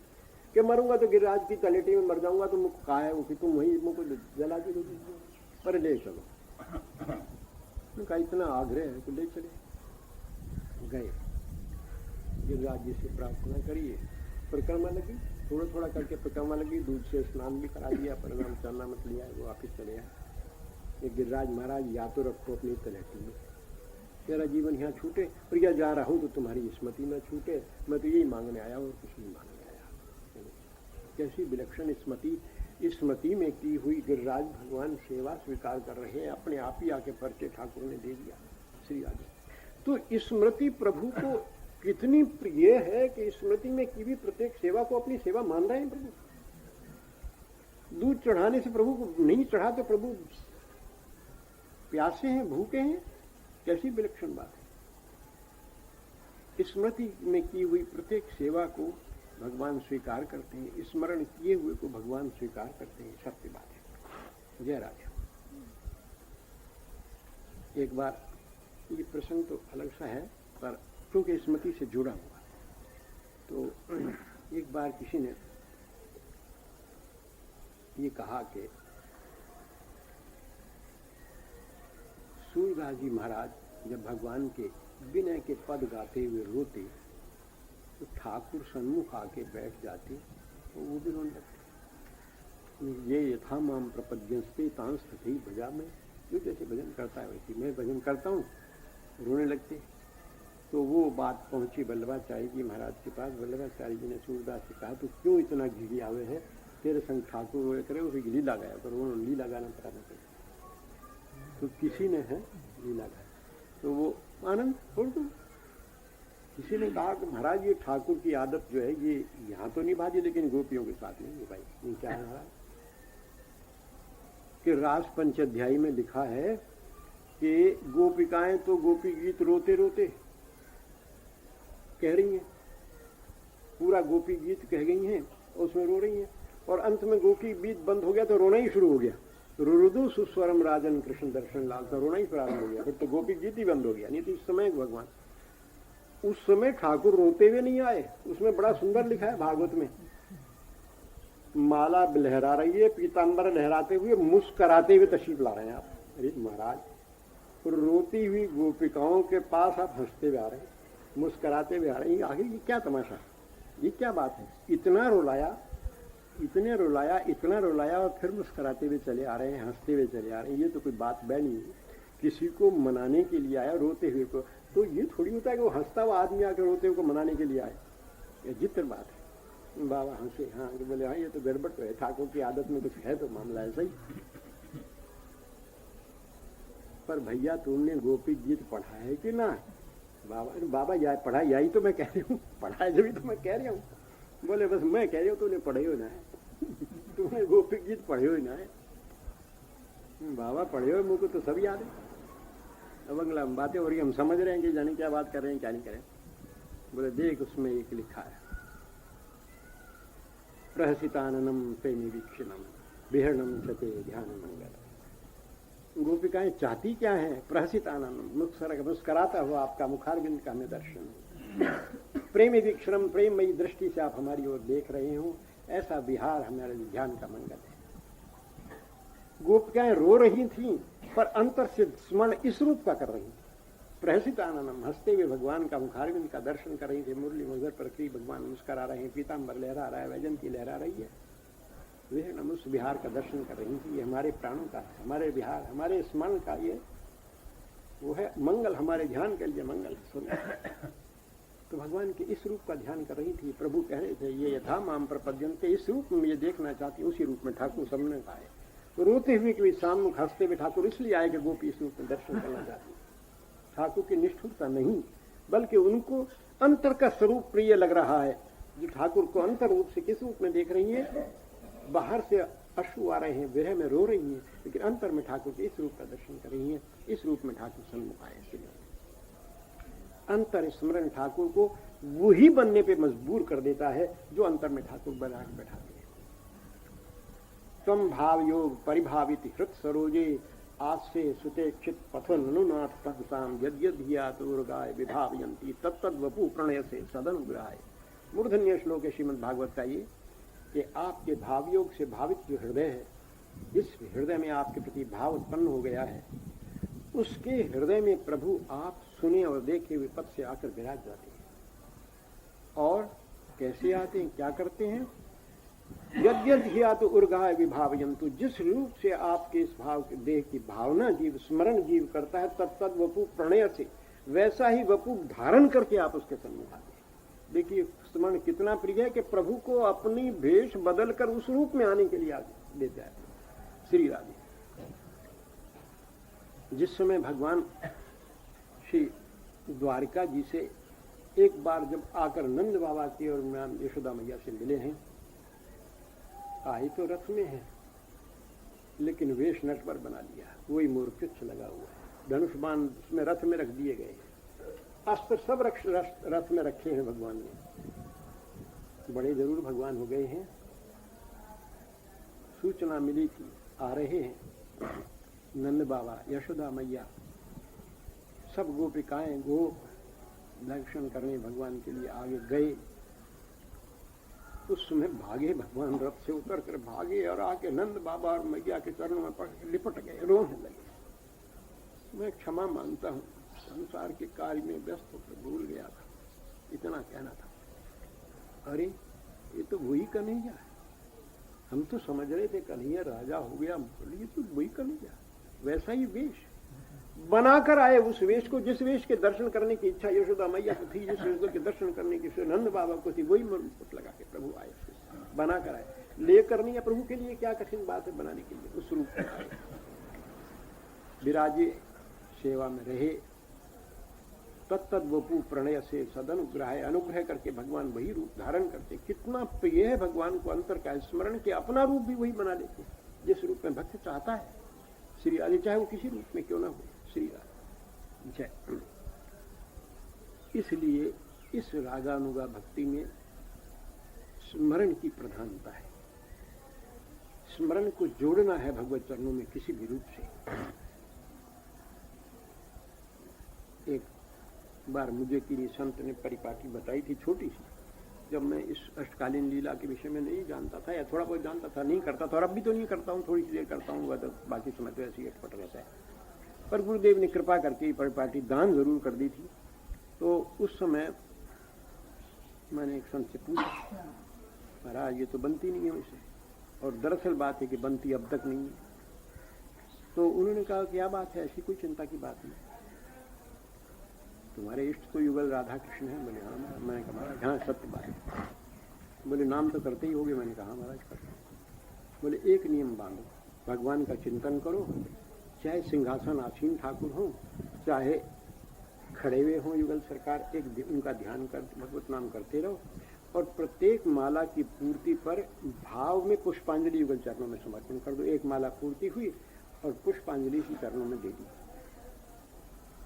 कि मरूंगा तो गिरिराज की तलेटी में मर जाऊंगा, तो मुझको कहा है कि तुम वही मुझको जला के दो, पर ले चलो। उनका इतना आग्रह है तो ले चले। गए, गिरिराज जी से प्रार्थना करिए, परिक्रमा लगी, थोड़ा थोड़ा करके परिक्रमा लगी, दूध से स्नान भी करा दिया, परिणाम चलना मत लिया, वो वापिस चले आए। ये गिरिराज महाराज या तो रखो अपनी तलेटी में, तेरा जीवन यहाँ छूटे, और या जा रहा हूँ तो तुम्हारी स्मृति में छूटे, मैं तो यही मांगने आया और कुछ नहीं मांगने आया। कैसी विलक्षण स्मृति में की हुई गिरिराज भगवान सेवा स्वीकार कर रहे हैं, अपने आप ही आके परिचय ठाकुर ने दे दिया श्री आदि। तो स्मृति प्रभु को कितनी प्रिय है कि स्मृति में की भी प्रत्येक सेवा को अपनी सेवा मान रहे हैं प्रभु। दूध चढ़ाने से प्रभु को नहीं चढ़ा तो प्रभु प्यासे हैं, भूखे हैं, कैसी विलक्षण बात है। स्मृति में की हुई प्रत्येक सेवा को भगवान स्वीकार करते हैं, स्मरण किए हुए को भगवान स्वीकार करते हैं, सत्य बात है। जय राजा। एक बार, ये प्रसंग तो अलग सा है पर क्योंकि स्मृति से जुड़ा हुआ, तो एक बार किसी ने ये कहा कि सूरदास जी महाराज जब भगवान के विनय के पद गाते हुए रोते, तो ठाकुर सन्मुख आके बैठ जाते, तो वो भी रोने लगते। ये यथा माम प्रपद्यंस्ते तांस तथैव भजामि, जो जैसे भजन करता है वैसे मैं भजन करता हूँ, रोने लगते। तो वो बात पहुंची वल्लभाचार्य जी महाराज के पास। वल्लभाचार्य जी ने सूरदास से कहा, तो क्यों इतना घिघियावे है, तेरे संग ठाकुर रोए करे, उसे लीला गाया करो। उन्होंने लीला गाना कराना चाहिए, तो किसी ने है लीला गाया, तो वो आनंद छोड़ दो। किसी ने कहा कि महाराज ये ठाकुर की आदत जो है ये यहाँ तो नहीं भाजी, लेकिन गोपियों के साथ नहीं भाई। ये क्या है महाराज कि रास पंचाध्यायी में लिखा है कि गोपिकाएं तो गोपी गीत रोते रोते कह रही हैं, पूरा गोपी गीत कह गई हैं और उसमें रो रही हैं, और अंत में गोपी गीत बंद हो गया तो रोना ही शुरू हो गया। रुदु सुस्वरम राजन कृष्ण दर्शन लाल, तो रोना ही प्रारंभ हो गया, फिर तो गोपी गीत ही बंद हो गया। नहीं तो इस समय भगवान, उस समय ठाकुर रोते हुए नहीं आए। उसमें बड़ा सुंदर लिखा है भागवत में, माला लहरा रही है, पीताम्बर लहराते हुए मुस्कराते हुए तशरीफ ला रहे हैं आप। अरे महाराज, रोती हुई गोपिकाओं के पास आप हंसते हुए आ रहे हैं, मुस्कराते हुए आ रहे हैं, आगे ये क्या तमाशा, ये क्या बात है। इतना रुलाया इतने रुलाया, इतना रुलाया और फिर मुस्कुराते हुए चले आ रहे हैं, हंसते हुए चले आ रहे हैं। ये तो कोई बात बह नहीं है। किसी को मनाने के लिए आया रोते हुए को, तो ये थोड़ी होता है कि वो हंसता हुआ आदमी आकर रोते हुए को मनाने के लिए आए। ये जित्र बात है। बाबा हंसे, हाँ तो बोले हाँ ये तो गड़बड़ तो है, ठाकुर की आदत में कुछ है तो मामला ऐसा ही। पर भैया तुमने गोपी गीत पढ़ा है कि ना? बाबा या पढ़ा, यही तो मैं कह रही हूँ, पढ़ा है जब तो मैं कह रही हूँ। बोले बस मैं कह रही हूँ तूने पढ़े हो ना है। तुमने गोपी गीत पढ़े हो ना है? बाबा पढ़े हो, मुझको तो सब याद है। अब अगला बातें हो रही, हम समझ रहे हैं कि जाने क्या बात कर रहे हैं क्या नहीं करें। बोले देख उसमें एक लिखा है, प्रहसिताननम प्रेमी वीक्षणम विहरणम चते ध्यान मंगल। गोपिकाएं चाहती क्या है? प्रहसित आनंद, मुस्कराता हुआ आपका मुखारविंद का हमें दर्शन, प्रेमी वीक्षणम, प्रेममयी दृष्टि से आप हमारी ओर देख रहे हो, ऐसा विहार हमारे ध्यान का मंगल है। गोपिकाएं रो रही थीं पर अंतर से स्मरण इस रूप का कर रही थी। प्रहसित आनंदम, हंसते हुए भगवान का मुखारविंद का दर्शन कर रही थी। मुरली मधुर पर श्री भगवान मुस्करा रहे हैं, पीताम्बर लहरा रहा है, वैजंती लहरा रही है। वे हम उस विहार का दर्शन कर रही थी। ये हमारे प्राणों का, हमारे विहार, हमारे स्मरण का ये वो है मंगल, हमारे ध्यान के लिए मंगल सुन। तो भगवान के इस रूप का ध्यान कर रही थी। प्रभु कह रहे थे ये यथा माम प्रपद्यन्ते, इस रूप में ये देखना चाहती, उसी रूप में ठाकुर सबने आए। तो रोते हुए कि सामने हंसते हुए ठाकुर इसलिए आए कि गोपी इस रूप में दर्शन करना चाहती। ठाकुर की निष्ठुरता नहीं, बल्कि उनको अंतर का स्वरूप प्रिय लग रहा है। जो ठाकुर को अंतर रूप से किस रूप में देख रही है? बाहर से अश्रु आ रहे हैं, विरह में रो रही हैं, लेकिन अंतर में ठाकुर के इस रूप का दर्शन कर रही हैं। इस रूप में ठाकुर सन्मुख आए। अंतर स्मरण ठाकुर को वही बनने पे मजबूर कर देता है जो अंतर में ठाकुर बना के बैठाते हैं। तम भाव योग परिभावित हृत सरोजे आस्से सुतेक्षित पथन अनुनाथ तत्साम यद्यद् उर्गाय विभावयन्ति तत्तद् वपु प्रणय से सदनुग्रहाय। मूर्धन्य श्लोक है श्रीमद् भागवत का ये, कि आपके भावयोग से भावित जो हृदय है, जिस हृदय में आपके प्रति भाव उत्पन्न हो गया है, उसके हृदय में प्रभु आप सुने और देखे हुए पद से आकर विराज जाते हैं। और कैसे आते हैं, क्या करते हैं? यद्यद् उर्गाय विभावयन्तु, जिस रूप से आपके इस भाव के देह की भावना जीव स्मरण जीव करता है, तत्तद् वपु प्रणय से, वैसा ही वपु धारण करके आप उसके सम्मुख आते हैं। देखिए स्मरण कितना प्रिय है कि प्रभु को अपनी भेष बदलकर उस रूप में आने के लिए आगे देता है श्री राधे। जिस समय भगवान श्री द्वारिका जी से एक बार जब आकर नंद बाबा की और यशोदा मैया से मिले हैं, आई तो रथ में है लेकिन वेश नट पर बना लिया, वही मोरपिच्छ लगा हुआ है, धनुष बाण उसमें रथ में रख दिए गए, अस्त्र सब रथ में रखे हैं भगवान ने। बड़े जरूर भगवान हो गए हैं। सूचना मिली थी आ रहे हैं नंद बाबा, यशोदा मैया, सब गोपिकाएं गोप दर्शन करने भगवान के लिए आगे गए। उस समय भागे भगवान, रथ से उतर कर भागे और आके नंद बाबा और मैया के चरणों में पड़ लिपट गए, रोने लगे। मैं क्षमा मांगता हूँ, संसार के कार्य में व्यस्त होकर भूल गया था, इतना कहना था। अरे ये तो वही कन्हैया है, हम तो समझ रहे थे कन्हैया राजा हो गया, ये तो वही कन्हैया, वैसा ही वेश बनाकर आए। उस वेश को, जिस वेश के दर्शन करने की इच्छा यशोदा मैया को थी, जिस वेश के दर्शन करने की नंद बाबा को थी, वही मुकुट लगा के प्रभु आए, बनाकर आए। लेकर नहीं है, प्रभु के लिए क्या कठिन बात है बनाने के लिए। उस रूप में आए, विराजे, सेवा में रहे, तत्तद् वपु प्रणय से सदनुग्रह, अनुग्रह करके भगवान वही रूप धारण करते। कितना प्रिय है भगवान को अंतर का स्मरण के अपना रूप भी वही बना लेते, जिस रूप में भक्त चाहता है श्री राधे, चाहे वो किसी रूप में क्यों ना हो श्री राधे जय। इसलिए इस रागानुगा भक्ति में स्मरण की प्रधानता है। स्मरण को जोड़ना है भगवत चरणों में किसी भी रूप से। एक बार मुझे किसी संत ने परिपाटी बताई थी, छोटी सी, जब मैं इस अष्टकालीन लीला के विषय में नहीं जानता था, या थोड़ा बहुत जानता था, नहीं करता था, और अब भी तो नहीं करता हूँ, थोड़ी सी देर करता हूँ, तो बाकी समय तो ऐसे ही अटपट रहता है। पर गुरुदेव ने कृपा करके परिपाटी दान जरूर कर दी थी। तो उस समय मैंने एक संत से पूछा, महाराज ये तो बनती नहीं है वैसे, और दरअसल बात है कि बनती अब तक नहीं है। तो उन्होंने कहा क्या बात है, ऐसी कोई चिंता की बात नहीं, तुम्हारे इष्ट तो युगल राधा कृष्ण है। बोले हाँ। मैंने कहा महाराज हाँ सत्य बात है। बोले नाम तो करते ही होगे। मैंने कहा महाराज करते हैं। बोले एक नियम बांधो, भगवान का चिंतन करो, चाहे सिंहासन आसीन ठाकुर हो, चाहे खड़े हुए हों युगल सरकार, एक उनका ध्यान कर भगवत नाम करते रहो, और प्रत्येक माला की पूर्ति पर भाव में पुष्पांजलि युगल चरणों में समर्पण कर दो। एक माला पूर्ति हुई और पुष्पांजलि इसी चरणों में दे दी।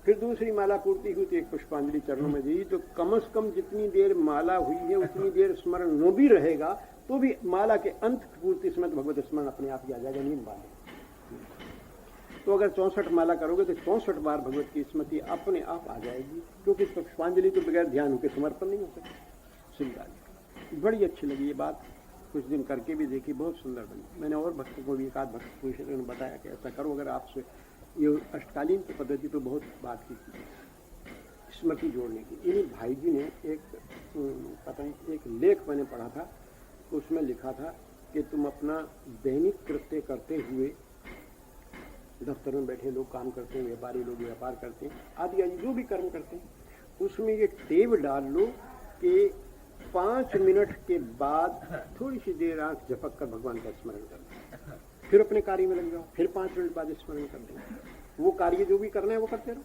फिर दूसरी माला पूर्ति हुई तो एक पुष्पांजलि चरणों में दी। तो कम से कम जितनी देर माला हुई है उतनी देर स्मरण न भी रहेगा तो भी माला के अंत पूर्ति समय तो भगवत स्मरण अपने आप ही आ जाएगा, नींद वाले। तो अगर 64 माला करोगे तो 64 बार भगवत की स्मृति अपने आप आ जाएगी, क्योंकि पुष्पांजलि तो बगैर ध्यान के समर्पण नहीं हो सकती। श्री बड़ी अच्छी लगी ये बात, कुछ दिन करके भी देखी, बहुत सुंदर बनी। मैंने और भक्तों को भी, एक आध भक्त को ने बताया कि ऐसा करो, अगर आपसे ये अष्टकालीन की पद्धति तो बहुत बात की थी स्मृति जोड़ने की। इन्हीं भाई जी ने एक लेख मैंने पढ़ा था, उसमें लिखा था कि तुम अपना दैनिक कृत्य करते हुए, दफ्तर में बैठे लोग काम करते हैं, व्यापारी लोग व्यापार करते हैं, आदि आदि जो भी कर्म करते हैं, उसमें ये टेव डाल लो कि 5 मिनट के बाद थोड़ी सी देर आंख झपक कर भगवान का स्मरण करना, फिर अपने कार्य में लग जाओ, फिर 5 मिनट बाद स्मरण कर देंगे। वो कार्य जो भी करना है वो करते रहो।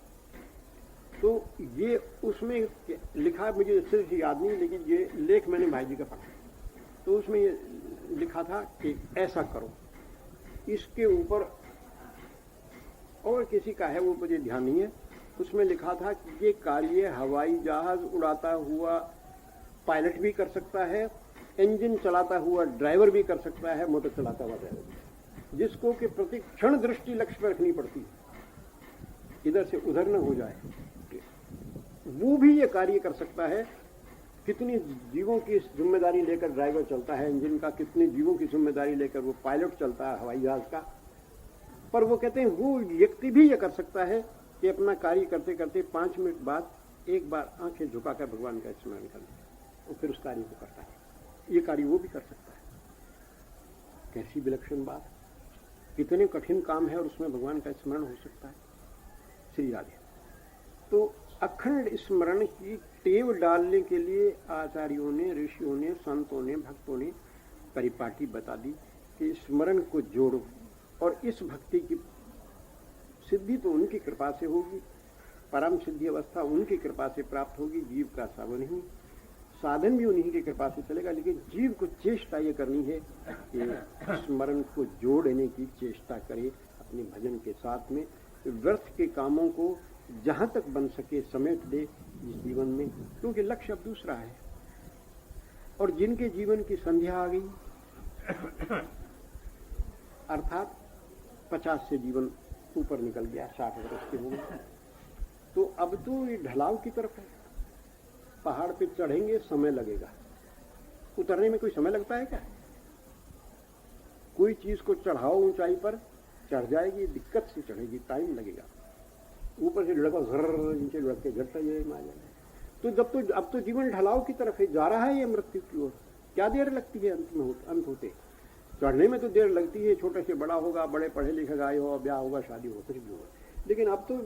तो ये उसमें लिखा, मुझे सिर्फ याद नहीं, लेकिन ये लेख मैंने भाई जी का पढ़ा, तो उसमें ये लिखा था कि ऐसा करो। इसके ऊपर और किसी का है वो मुझे ध्यान नहीं है, उसमें लिखा था कि ये कार्य हवाई जहाज उड़ाता हुआ पायलट भी कर सकता है, इंजन चलाता हुआ ड्राइवर भी कर सकता है, मोटर चलाता हुआ ड्राइवर भी, जिसको कि प्रति क्षण दृष्टि लक्ष्य पर रखनी पड़ती है, इधर से उधर न हो जाए, वो भी ये कार्य कर सकता है। कितनी जीवों की जिम्मेदारी लेकर ड्राइवर चलता है इंजन का, कितनी जीवों की जिम्मेदारी लेकर वो पायलट चलता है हवाई जहाज का। पर वो कहते हैं वो व्यक्ति भी ये कर सकता है कि अपना कार्य करते करते 5 मिनट बाद एक बार आंखें झुकाकर भगवान का स्मरण कर ले, और फिर उस कार्य को करता है। ये कार्य वो भी कर सकता है। कैसी विलक्षण बात, कितने कठिन काम है और उसमें भगवान का स्मरण हो सकता है। श्री राधे। तो अखंड स्मरण की टेव डालने के लिए आचार्यों ने, ऋषियों ने, संतों ने, भक्तों ने परिपाटी बता दी कि स्मरण को जोड़ो, और इस भक्ति की सिद्धि तो उनकी कृपा से होगी, परम सिद्धि अवस्था उनकी कृपा से प्राप्त होगी, जीव का साधन नहीं, साधन भी उन्हीं की कृपा से चलेगा। लेकिन जीव को चेष्टा ये करनी है कि स्मरण को जोड़ने की चेष्टा करे अपने भजन के साथ में, व्यर्थ के कामों को जहां तक बन सके समेट दे इस जीवन में, क्योंकि लक्ष्य अब दूसरा है। और जिनके जीवन की संध्या आ गई, अर्थात 50 से जीवन ऊपर निकल गया, 60 वर्ष के हो गए, तो अब तो ये ढलाव की तरफ है। पहाड़ पे चढ़ेंगे समय लगेगा, उतरने में कोई समय लगता है क्या? कोई चीज को चढ़ाओ ऊंचाई पर, चढ़ जाएगी, दिक्कत से चढ़ेगी, टाइम लगेगा। ऊपर से लुढ़का घर नीचे लुढ़क के घटता ये आ जाएगा। तो जब तो अब तो जीवन ढलाव की तरफ है, जा रहा है ये मृत्यु की ओर। क्या देर लगती है अंत होते? चढ़ने में तो देर लगती है, छोटे से बड़ा होगा, बड़े पढ़े लिखे गाय हो, ब्याह होगा, शादी हो, कुछ भी होगा। लेकिन अब तो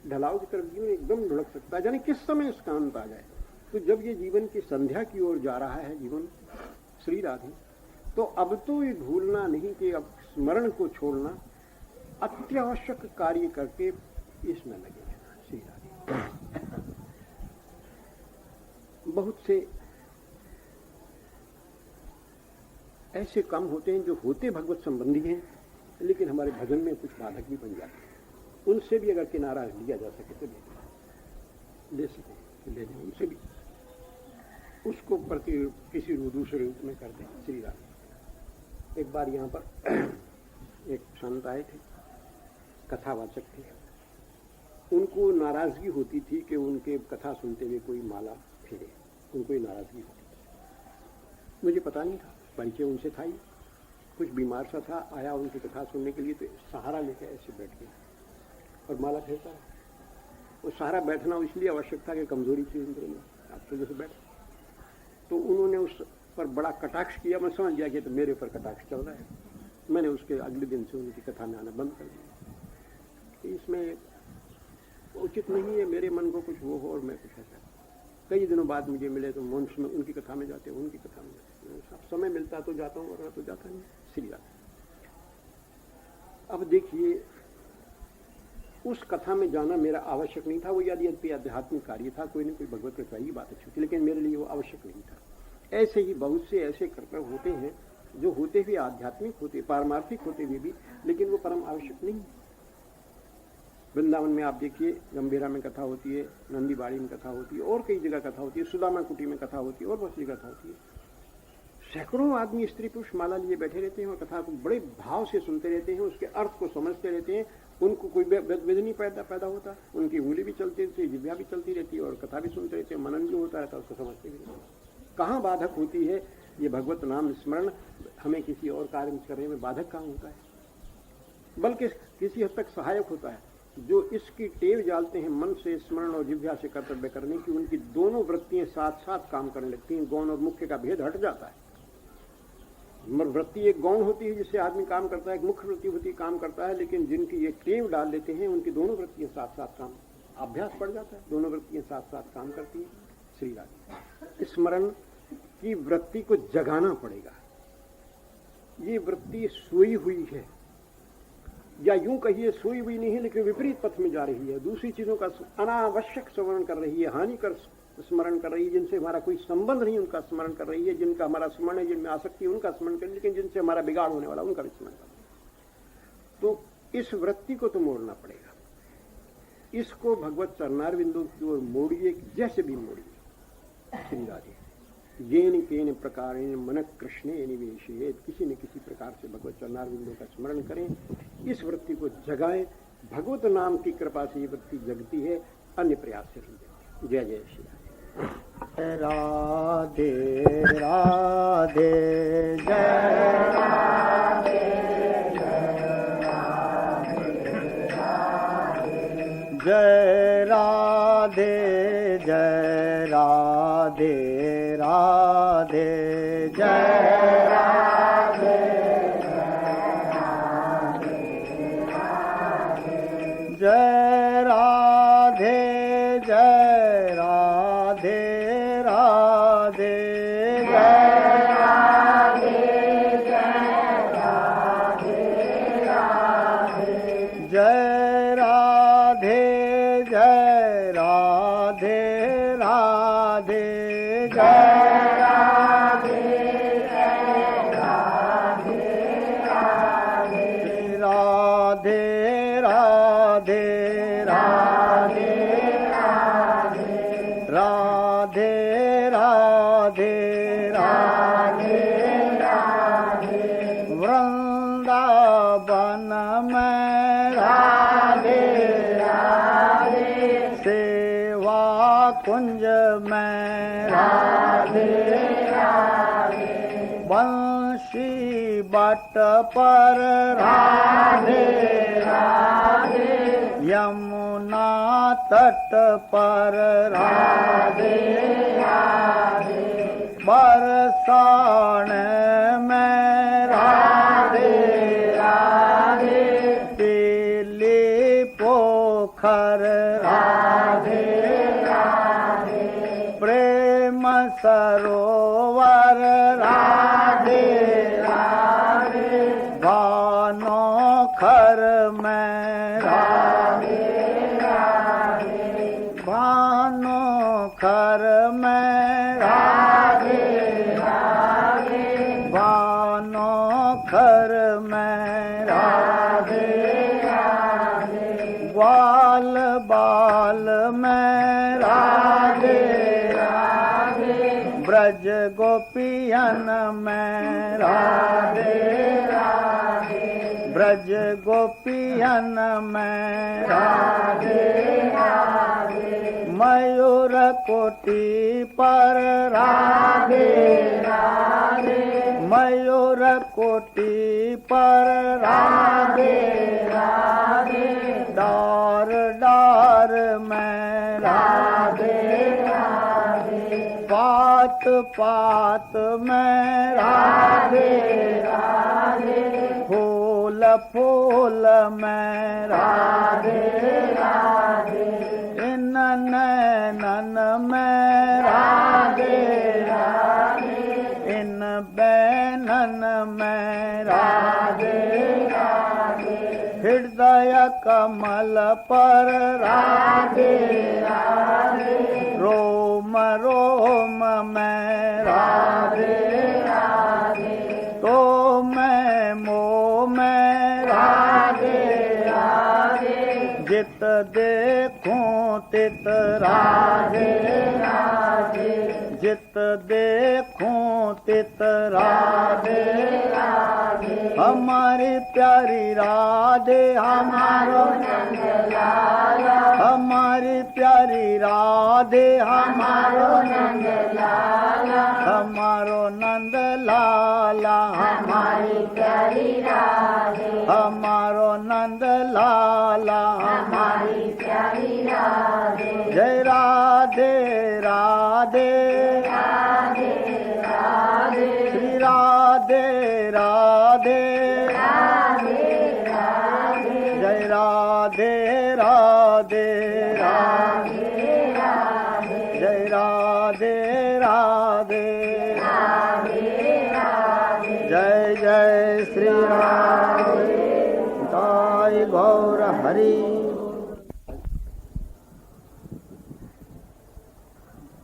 ढलाव की तरफ जीवन एकदम ढुलक सकता है, यानी किस समय इसका अंत आ जाए। तो जब ये जीवन की संध्या की ओर जा रहा है जीवन, श्री राधे, तो अब तो ये भूलना नहीं कि अब स्मरण को छोड़ना, अत्यावश्यक कार्य करके इसमें लगे रहना। श्री राधे। बहुत से ऐसे काम होते हैं जो होते भगवत संबंधी हैं, लेकिन हमारे भजन में कुछ बाधक भी बन जाते हैं। उनसे भी अगर किनारा लिया जा सके तो ले सके, ले लें उनसे भी, उसको प्रति किसी दूसरे रूप में कर दें। श्री राम। एक बार यहाँ पर एक संत आए थे, कथावाचक थे। उनको नाराजगी होती थी कि उनके कथा सुनते हुए कोई माला फेरे, उनको ही नाराजगी होती थी। मुझे पता नहीं था, परिचय उनसे था ही, कुछ बीमार सा था, आया उनकी कथा सुनने के लिए, तो सहारा लेकर ऐसे बैठ गया और माला फेरता है। वो सहारा बैठना इसलिए आवश्यक था कि कमजोरी थी उनके में, आप तो जैसे बैठ। तो उन्होंने उस पर बड़ा कटाक्ष किया, मैं समझ गया कि तो मेरे ऊपर कटाक्ष चल रहा है। मैंने उसके अगले दिन से उनकी कथा में आना बंद कर दिया। इसमें उचित नहीं है मेरे मन को कुछ वो हो और मैं कुछ ऐसा। कई दिनों बाद मुझे मिले तो मंच में उनकी कथा में जाते, उनकी कथा में जाते, समय मिलता तो जाता हूँ वरना तो जाता नहीं। श्री राम। अब देखिए, उस कथा में जाना मेरा आवश्यक नहीं था। वो यदि आध्यात्मिक कार्य था, कोई न कोई भगवत कृपा की बात अच्छी थी, लेकिन मेरे लिए वो आवश्यक नहीं था। ऐसे ही बहुत से ऐसे कर्तव्य होते हैं जो होते हुए आध्यात्मिक होते, पारमार्थिक होते हुए भी, लेकिन वो परम आवश्यक नहीं। वृंदावन में आप देखिए, गंभीरा में कथा होती है, नंदीबाड़ी में कथा होती है, और कई जगह कथा होती है, सुदामा कुटी में कथा होती है, और बहुत सी कथा होती है। सैकड़ों आदमी स्त्री पुरुष माला लिए बैठे रहते हैं और कथा को बड़े भाव से सुनते रहते हैं, उसके अर्थ को समझते रहते हैं। उनको कोई वेद नहीं पैदा होता, उनकी उंगली भी चलती रहती है, जिह्वा भी चलती रहती है, और कथा भी सुनते रहते हैं, मनन भी होता रहता है, उसको समझते भी रहते हैं। कहाँ बाधक होती है ये भगवत नाम स्मरण? हमें किसी और कार्य करने में बाधक कहाँ होता है? बल्कि किसी हद तक सहायक होता है। जो इसकी टेव डालते हैं मन से स्मरण और जिह्वा से कर्तव्य करने की, उनकी दोनों वृत्तियां साथ साथ काम करने लगती हैं। गौण और मुख्य का भेद हट जाता है। वृत्ति एक गौण होती है जिससे आदमी काम करता है, एक मुख्य वृत्ति होती है काम करता है, लेकिन जिनकी ये टेव डाल लेते हैं उनकी दोनों वृत्तियां साथ साथ काम, अभ्यास पड़ जाता है, दोनों वृत्तियां साथ साथ काम करती है। श्री राम। स्मरण की वृत्ति को जगाना पड़ेगा। ये वृत्ति सोई हुई है, या यूं कहिए सोई हुई नहीं है, लेकिन विपरीत पथ में जा रही है। दूसरी चीजों का अनावश्यक स्मरण कर रही है, हानिकर स्मरण कर रही है, जिनसे हमारा कोई संबंध नहीं उनका स्मरण कर रही है, जिनका हमारा स्मरण है, जिनमें आसक्ति है उनका स्मरण कर रही है, लेकिन जिनसे हमारा बिगाड़ होने वाला उनका भी स्मरण कर रही है। तो इस वृत्ति को तो मोड़ना पड़ेगा। इसको भगवत चरणारविंदों की ओर मोड़िए, जैसे भी मोड़िए। श्री राधे। येन केन प्रकारेण मन कृष्णे निवेशयेत। किसी न किसी प्रकार से भगवत चरणारविंदों का स्मरण करें, इस वृत्ति को जगाएं। भगवत नाम की कृपा से ये वृत्ति जगती है, अन्य प्रयास से नहीं जगती। जय जय श्री राधे राधे। जय राधे जय राधे जय राधे राधे जय राधे जय राधे जय राधे राधे जय राधे जय राधे राधे जय राधे जय राधे राधे जय राधे जय राधे राधे राधे राधे राधे राधे राधे राधे राधे वृंदावन में राधे राधे सेवा कुंज में राधे राधे बंशी बट पर राधे राधे यमुना तट पर राधे राधे बरसाने में राधे राधे पीली पोखर राधे राधे प्रेम सरोवर राधे राधे भानो खर में राधे राधे भानो खर में राधे राधे भानो खर में राधे राधे ग्वाल बाल में राधे राधे ब्रज गोपियन में राधे राधे ब्रज गोपियन में राधे राधे मयूर कोटि पर राधे राधे मयूर कोटि पर राधे राधे डार डार में राधे राधे पात पात में राधे राधे, फूल फूल में राधे राधे, इन नैनन में राधे राधे, इन बैनन में राधे राधे, हृदय कमल पर राधे राधे, रोम रोम में राधे राधे, तो मैं मोह में राधे राधे, जित देखूं तित राधे राधे, जित देखूं तित राधे राधे, हमारी प्यारी राधे हमारो नंद लाला, हमारी प्यारी राधे हमारो नंद लाला, हमारो नंद लाला, हमारी प्यारी राधे, हमारो नंद लाला, हमारी प्यारी राधे, जय राधे राधे राधे राधे, श्री राधे राधे राधे राधे, जय राधे राधे राधे राधे, जय राधे राधे राधे राधे, जय जय श्री राधे ताई गौर हरि।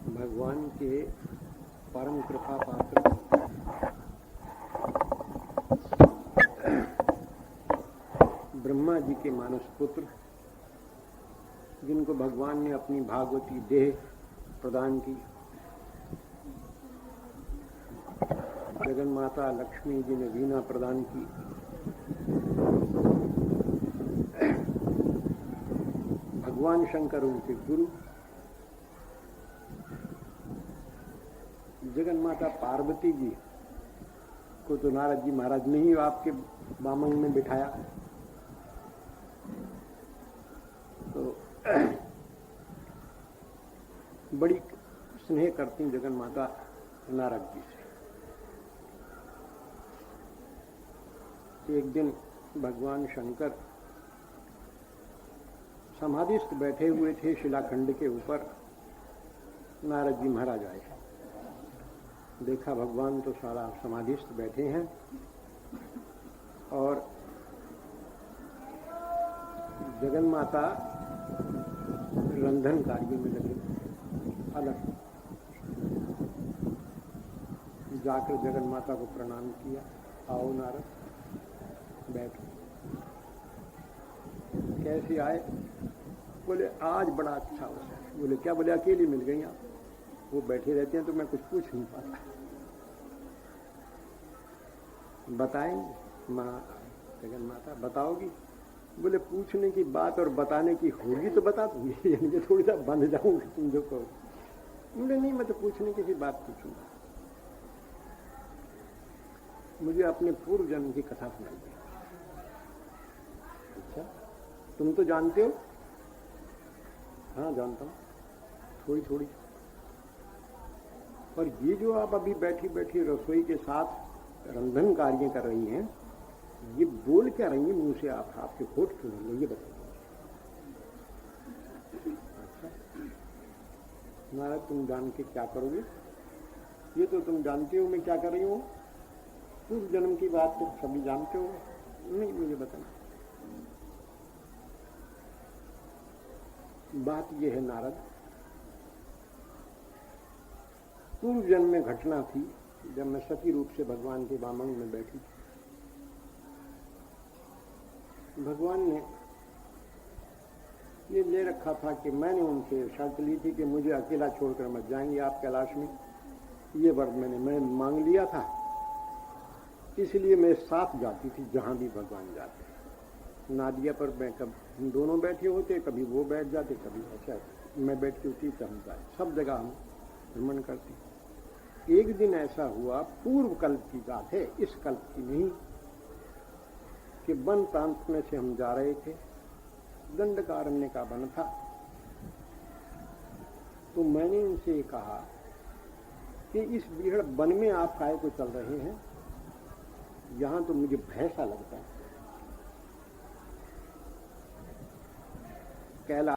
भगवान के परम कृपा पात्र ब्रह्मा जी के मानस पुत्र, जिनको भगवान ने अपनी भागवती देह प्रदान की, जगन माता लक्ष्मी जी ने वीणा प्रदान की, भगवान शंकर उनके गुरु, जगन माता पार्वती जी को तो नारद जी महाराज ने ही आपके बामंग में बिठाया। तो बड़ी स्नेह करती जगन माता नारद जी से। एक दिन भगवान शंकर समाधिस्थ बैठे हुए थे शिलाखंड के ऊपर। नारद जी महाराज आए, देखा भगवान तो सारा समाधिस्थ बैठे हैं और जगन माता रंधन कार्य में लगे अलग। जाकर जगन माता को प्रणाम किया, आओ नारद बैठो। कैसे आए? बोले आज बड़ा अच्छा अवसर है। बोले क्या? बोले अकेली मिल गई आप, वो बैठे रहते हैं तो मैं कुछ पूछ नहीं पाता। बताएंगे माँ जगन माता, बताओगी? बोले पूछने की बात और बताने की होगी तो बता दूंगी, यानी थोड़ी सा बंध जाऊंगी तुम जो कहो। बोले नहीं, मैं तो पूछने की ही बात पूछूंगा। मुझे अपने पूर्व जन्म की कथा सुनाइए। अच्छा, तुम तो जानते हो? हाँ जानता हूं, थोड़ी थोड़ी। और ये जो आप अभी बैठी बैठी रसोई के साथ रंधन कार्य कर रही हैं, ये बोल क्या रही है मुंह से? आप आपके होठ क्यों है, ये बताइए। अच्छा नारद, तुम जान के क्या करोगे? ये तो तुम जानते हो मैं क्या कर रही हूँ। पूर्व जन्म की बात तो सभी जानते हो। नहीं, मुझे बताना। बात यह है नारद, पूर्व जन्म में घटना थी जब मैं सती रूप से भगवान के वामंग में बैठी। भगवान ने ये ले रखा था कि मैंने उनसे शर्त ली थी कि मुझे अकेला छोड़कर मत जाएंगे आप कैलाश में। ये वर मैं मांग लिया था, इसलिए मैं साथ जाती थी जहां भी भगवान जाते। नादिया पर मैं कब हम दोनों बैठे होते, कभी वो बैठ जाते, कभी ऐसा मैं बैठती होती, हम जाए, सब जगह हम भ्रमण करते। एक दिन ऐसा हुआ, पूर्व कल्प की बात है, इस कल्प की नहीं, कि वन प्रांत में से हम जा रहे थे। दंडकारण्य का वन था। तो मैंने उनसे कहा कि इस बीहड़ वन में आप काहे को चल रहे हैं, यहां तो मुझे भय सा लगता है। कैलाश